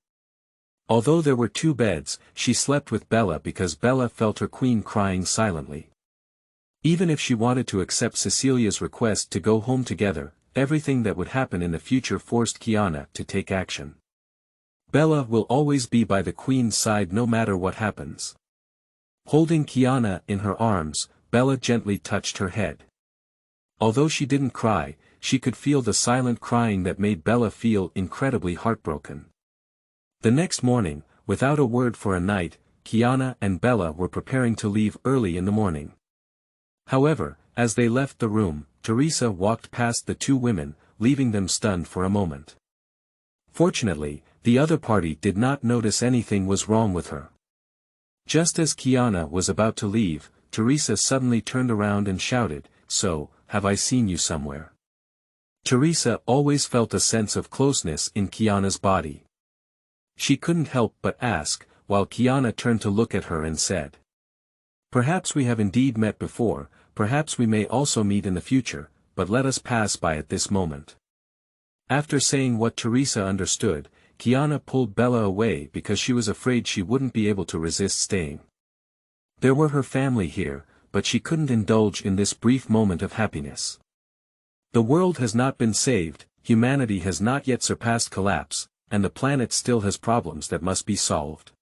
Although there were 2 beds, she slept with Bella because Bella felt her queen crying silently. Even if she wanted to accept Cecilia's request to go home together, everything that would happen in the future forced Kiana to take action. Bella will always be by the queen's side no matter what happens. Holding Kiana in her arms, Bella gently touched her head. Although she didn't cry, she could feel the silent crying that made Bella feel incredibly heartbroken. The next morning, without a word for a night, Kiana and Bella were preparing to leave early in the morning. However, as they left the room, Teresa walked past the 2 women, leaving them stunned for a moment. Fortunately, the other party did not notice anything was wrong with her. Just as Kiana was about to leave, Teresa suddenly turned around and shouted, "So, have I seen you somewhere?" Teresa always felt a sense of closeness in Kiana's body. She couldn't help but ask, while Kiana turned to look at her and said, "Perhaps we have indeed met before, perhaps we may also meet in the future, but let us pass by at this moment." After saying what Teresa understood, Kiana pulled Bella away because she was afraid she wouldn't be able to resist staying. There were her family here, but she couldn't indulge in this brief moment of happiness. The world has not been saved, humanity has not yet surpassed collapse, and the planet still has problems that must be solved.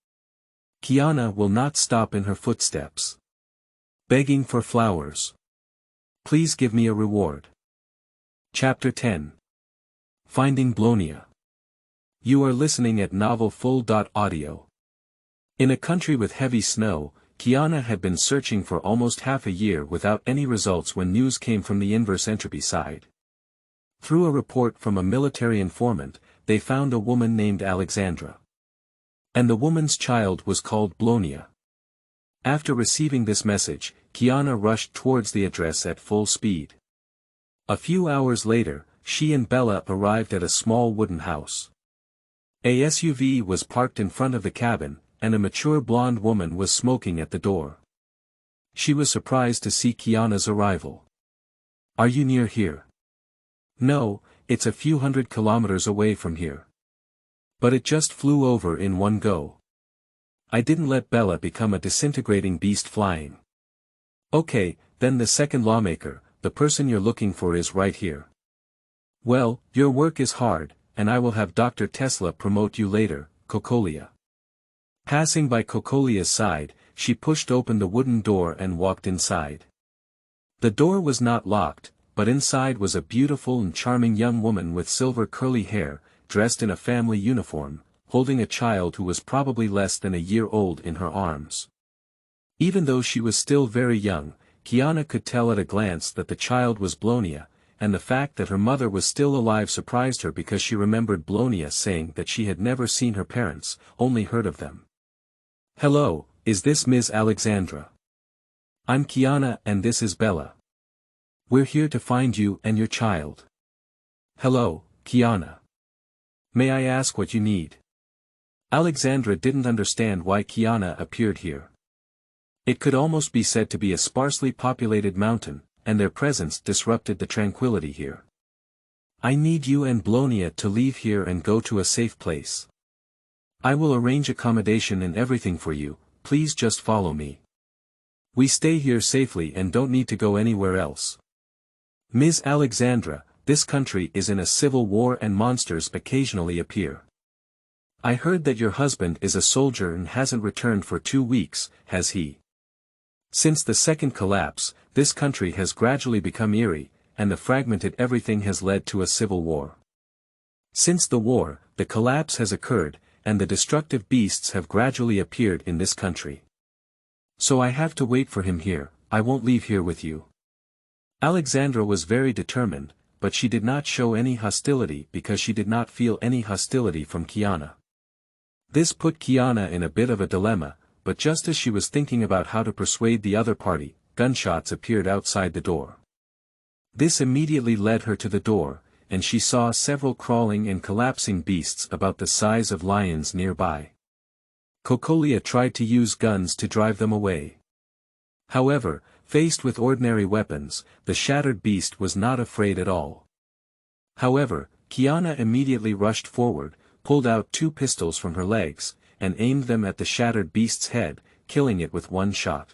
Kiana will not stop in her footsteps. Begging for flowers. Please give me a reward. Chapter 10. Finding Blonia. You are listening at novelfull.audio. In a country with heavy snow, Kiana had been searching for almost half a year without any results when news came from the inverse entropy side. Through a report from a military informant, they found a woman named Alexandra. And the woman's child was called Blonia. After receiving this message, Kiana rushed towards the address at full speed. A few hours later, she and Bella arrived at a small wooden house. A SUV was parked in front of the cabin, and a mature blonde woman was smoking at the door. She was surprised to see Kiana's arrival. "Are you near here?" "No, it's a few hundred kilometers away from here. But it just flew over in one go. I didn't let Bella become a disintegrating beast flying." "Okay, then the second lawmaker, the person you're looking for is right here." "Well, your work is hard, and I will have Dr. Tesla promote you later, Cocolia." Passing by Cocolia's side, she pushed open the wooden door and walked inside. The door was not locked, but inside was a beautiful and charming young woman with silver curly hair, dressed in a family uniform, holding a child who was probably less than a year old in her arms. Even though she was still very young, Kiana could tell at a glance that the child was Blonia, and the fact that her mother was still alive surprised her because she remembered Blonia saying that she had never seen her parents, only heard of them. "Hello, is this Ms. Alexandra?" "I'm Kiana and this is Bella. We're here to find you and your child." "Hello, Kiana. May I ask what you need?" Alexandra didn't understand why Kiana appeared here. It could almost be said to be a sparsely populated mountain, and their presence disrupted the tranquility here. I need you and Blonia to leave here and go to a safe place. I will arrange accommodation and everything for you, please just follow me. We stay here safely and don't need to go anywhere else. Ms. Alexandra, this country is in a civil war and monsters occasionally appear. I heard that your husband is a soldier and hasn't returned for 2 weeks, has he? Since the second collapse, this country has gradually become eerie, and the fragmented everything has led to a civil war. Since the war, the collapse has occurred, and the destructive beasts have gradually appeared in this country. So I have to wait for him here, I won't leave here with you. Alexandra was very determined, but she did not show any hostility because she did not feel any hostility from Kiana. This put Kiana in a bit of a dilemma, but just as she was thinking about how to persuade the other party, gunshots appeared outside the door. This immediately led her to the door, and she saw several crawling and collapsing beasts about the size of lions nearby. Cocolia tried to use guns to drive them away. However, faced with ordinary weapons, the shattered beast was not afraid at all. However, Kiana immediately rushed forward, pulled out 2 pistols from her legs, and aimed them at the shattered beast's head, killing it with 1 shot.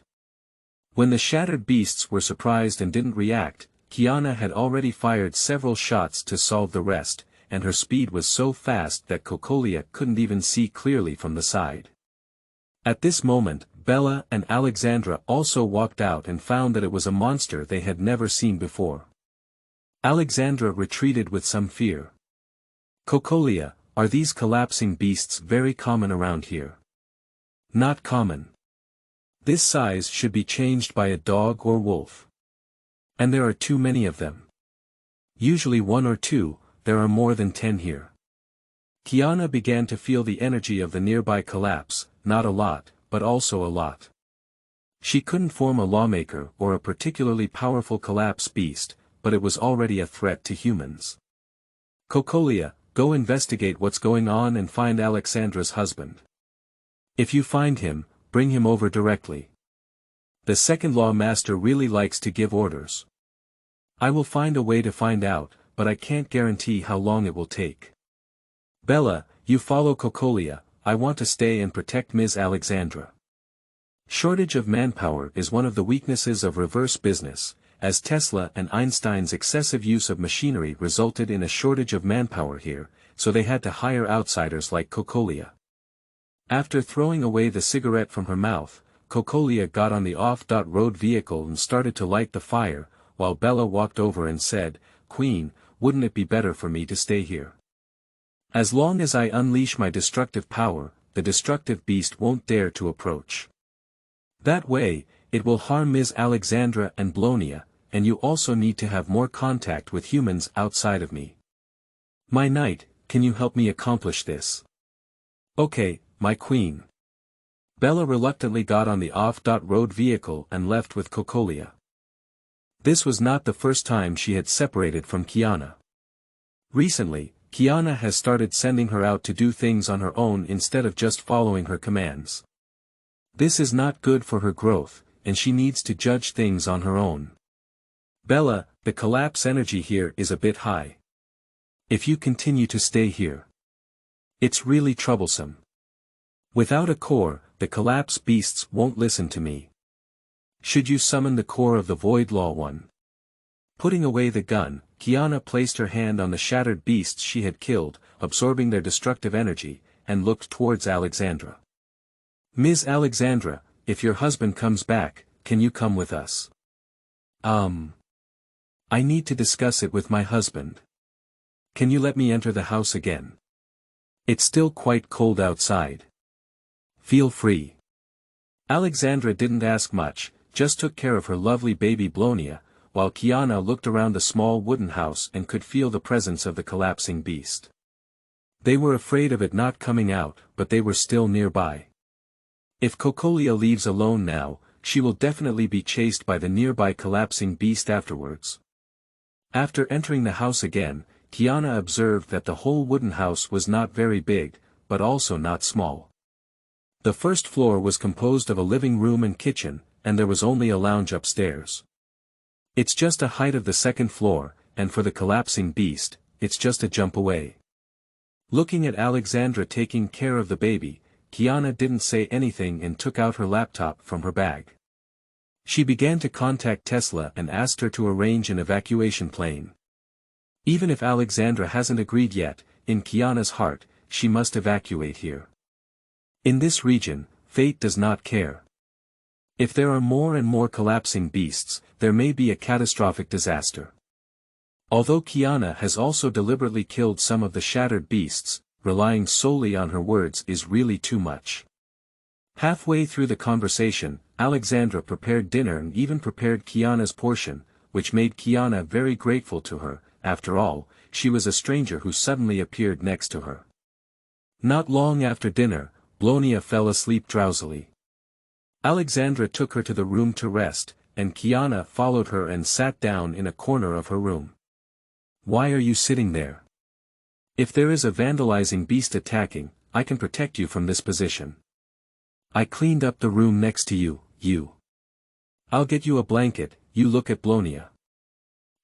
When the shattered beasts were surprised and didn't react, Kiana had already fired several shots to solve the rest, and her speed was so fast that Cocolia couldn't even see clearly from the side. At this moment, Bella and Alexandra also walked out and found that it was a monster they had never seen before. Alexandra retreated with some fear. Cocolia, are these collapsing beasts very common around here? Not common. This size should be changed by a dog or wolf. And there are too many of them. Usually 1 or 2, there are more than 10 here. Kiana began to feel the energy of the nearby collapse, not a lot, but also a lot. She couldn't form a lawmaker or a particularly powerful collapse beast, but it was already a threat to humans. Cocolia, go investigate what's going on and find Alexandra's husband. If you find him, bring him over directly. The second law master really likes to give orders. I will find a way to find out, but I can't guarantee how long it will take. Bella, you follow Cocolia, I want to stay and protect Ms. Alexandra. Shortage of manpower is one of the weaknesses of reverse business, as Tesla and Einstein's excessive use of machinery resulted in a shortage of manpower here, so they had to hire outsiders like Cocolia. After throwing away the cigarette from her mouth, Cocolia got on the off-road vehicle and started to light the fire, while Bella walked over and said, "Queen, wouldn't it be better for me to stay here? As long as I unleash my destructive power, the destructive beast won't dare to approach. That way, it will harm Ms. Alexandra and Blonia, and you also need to have more contact with humans outside of me. My knight, can you help me accomplish this?" "Okay, my queen." Bella reluctantly got on the off-road vehicle and left with Cocolia. This was not the first time she had separated from Kiana. Recently, Kiana has started sending her out to do things on her own instead of just following her commands. This is not good for her growth, and she needs to judge things on her own. Bella, the collapse energy here is a bit high. If you continue to stay here, it's really troublesome. Without a core, the collapse beasts won't listen to me. Should you summon the core of the Void Law one? Putting away the gun, Kiana placed her hand on the shattered beasts she had killed, absorbing their destructive energy, and looked towards Alexandra. "Ms. Alexandra, if your husband comes back, can you come with us?" I need to discuss it with my husband. Can you let me enter the house again? It's still quite cold outside. Feel free. Alexandra didn't ask much, just took care of her lovely baby Blonia, while Kiana looked around the small wooden house and could feel the presence of the collapsing beast. They were afraid of it not coming out, but they were still nearby. If Cocolia leaves alone now, she will definitely be chased by the nearby collapsing beast afterwards. After entering the house again, Kiana observed that the whole wooden house was not very big, but also not small. The first floor was composed of a living room and kitchen, and there was only a lounge upstairs. It's just a height of the second floor, and for the collapsing beast, it's just a jump away. Looking at Alexandra taking care of the baby, Kiana didn't say anything and took out her laptop from her bag. She began to contact Tesla and asked her to arrange an evacuation plane. Even if Alexandra hasn't agreed yet, in Kiana's heart, she must evacuate here. In this region, fate does not care. If there are more and more collapsing beasts, there may be a catastrophic disaster. Although Kiana has also deliberately killed some of the shattered beasts, relying solely on her words is really too much. Halfway through the conversation, Alexandra prepared dinner and even prepared Kiana's portion, which made Kiana very grateful to her. After all, she was a stranger who suddenly appeared next to her. Not long after dinner, Blonia fell asleep drowsily. Alexandra took her to the room to rest, and Kiana followed her and sat down in a corner of her room. "Why are you sitting there? If there is a vandalizing beast attacking, I can protect you from this position. I cleaned up the room next to you, I'll get you a blanket, you look at Blonia."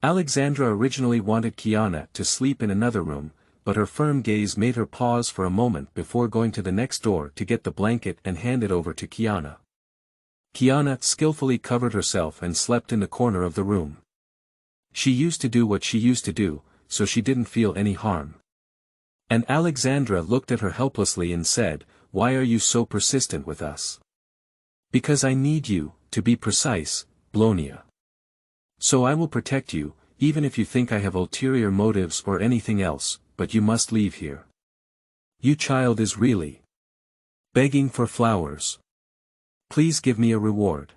Alexandra originally wanted Kiana to sleep in another room, but her firm gaze made her pause for a moment before going to the next door to get the blanket and hand it over to Kiana. Kiana skillfully covered herself and slept in the corner of the room. She used to do what she used to do, so she didn't feel any harm. And Alexandra looked at her helplessly and said, "Why are you so persistent with us?" "Because I need you, to be precise, Blonia. So I will protect you, even if you think I have ulterior motives or anything else, but you must leave here. You child is really begging for flowers. Please give me a reward."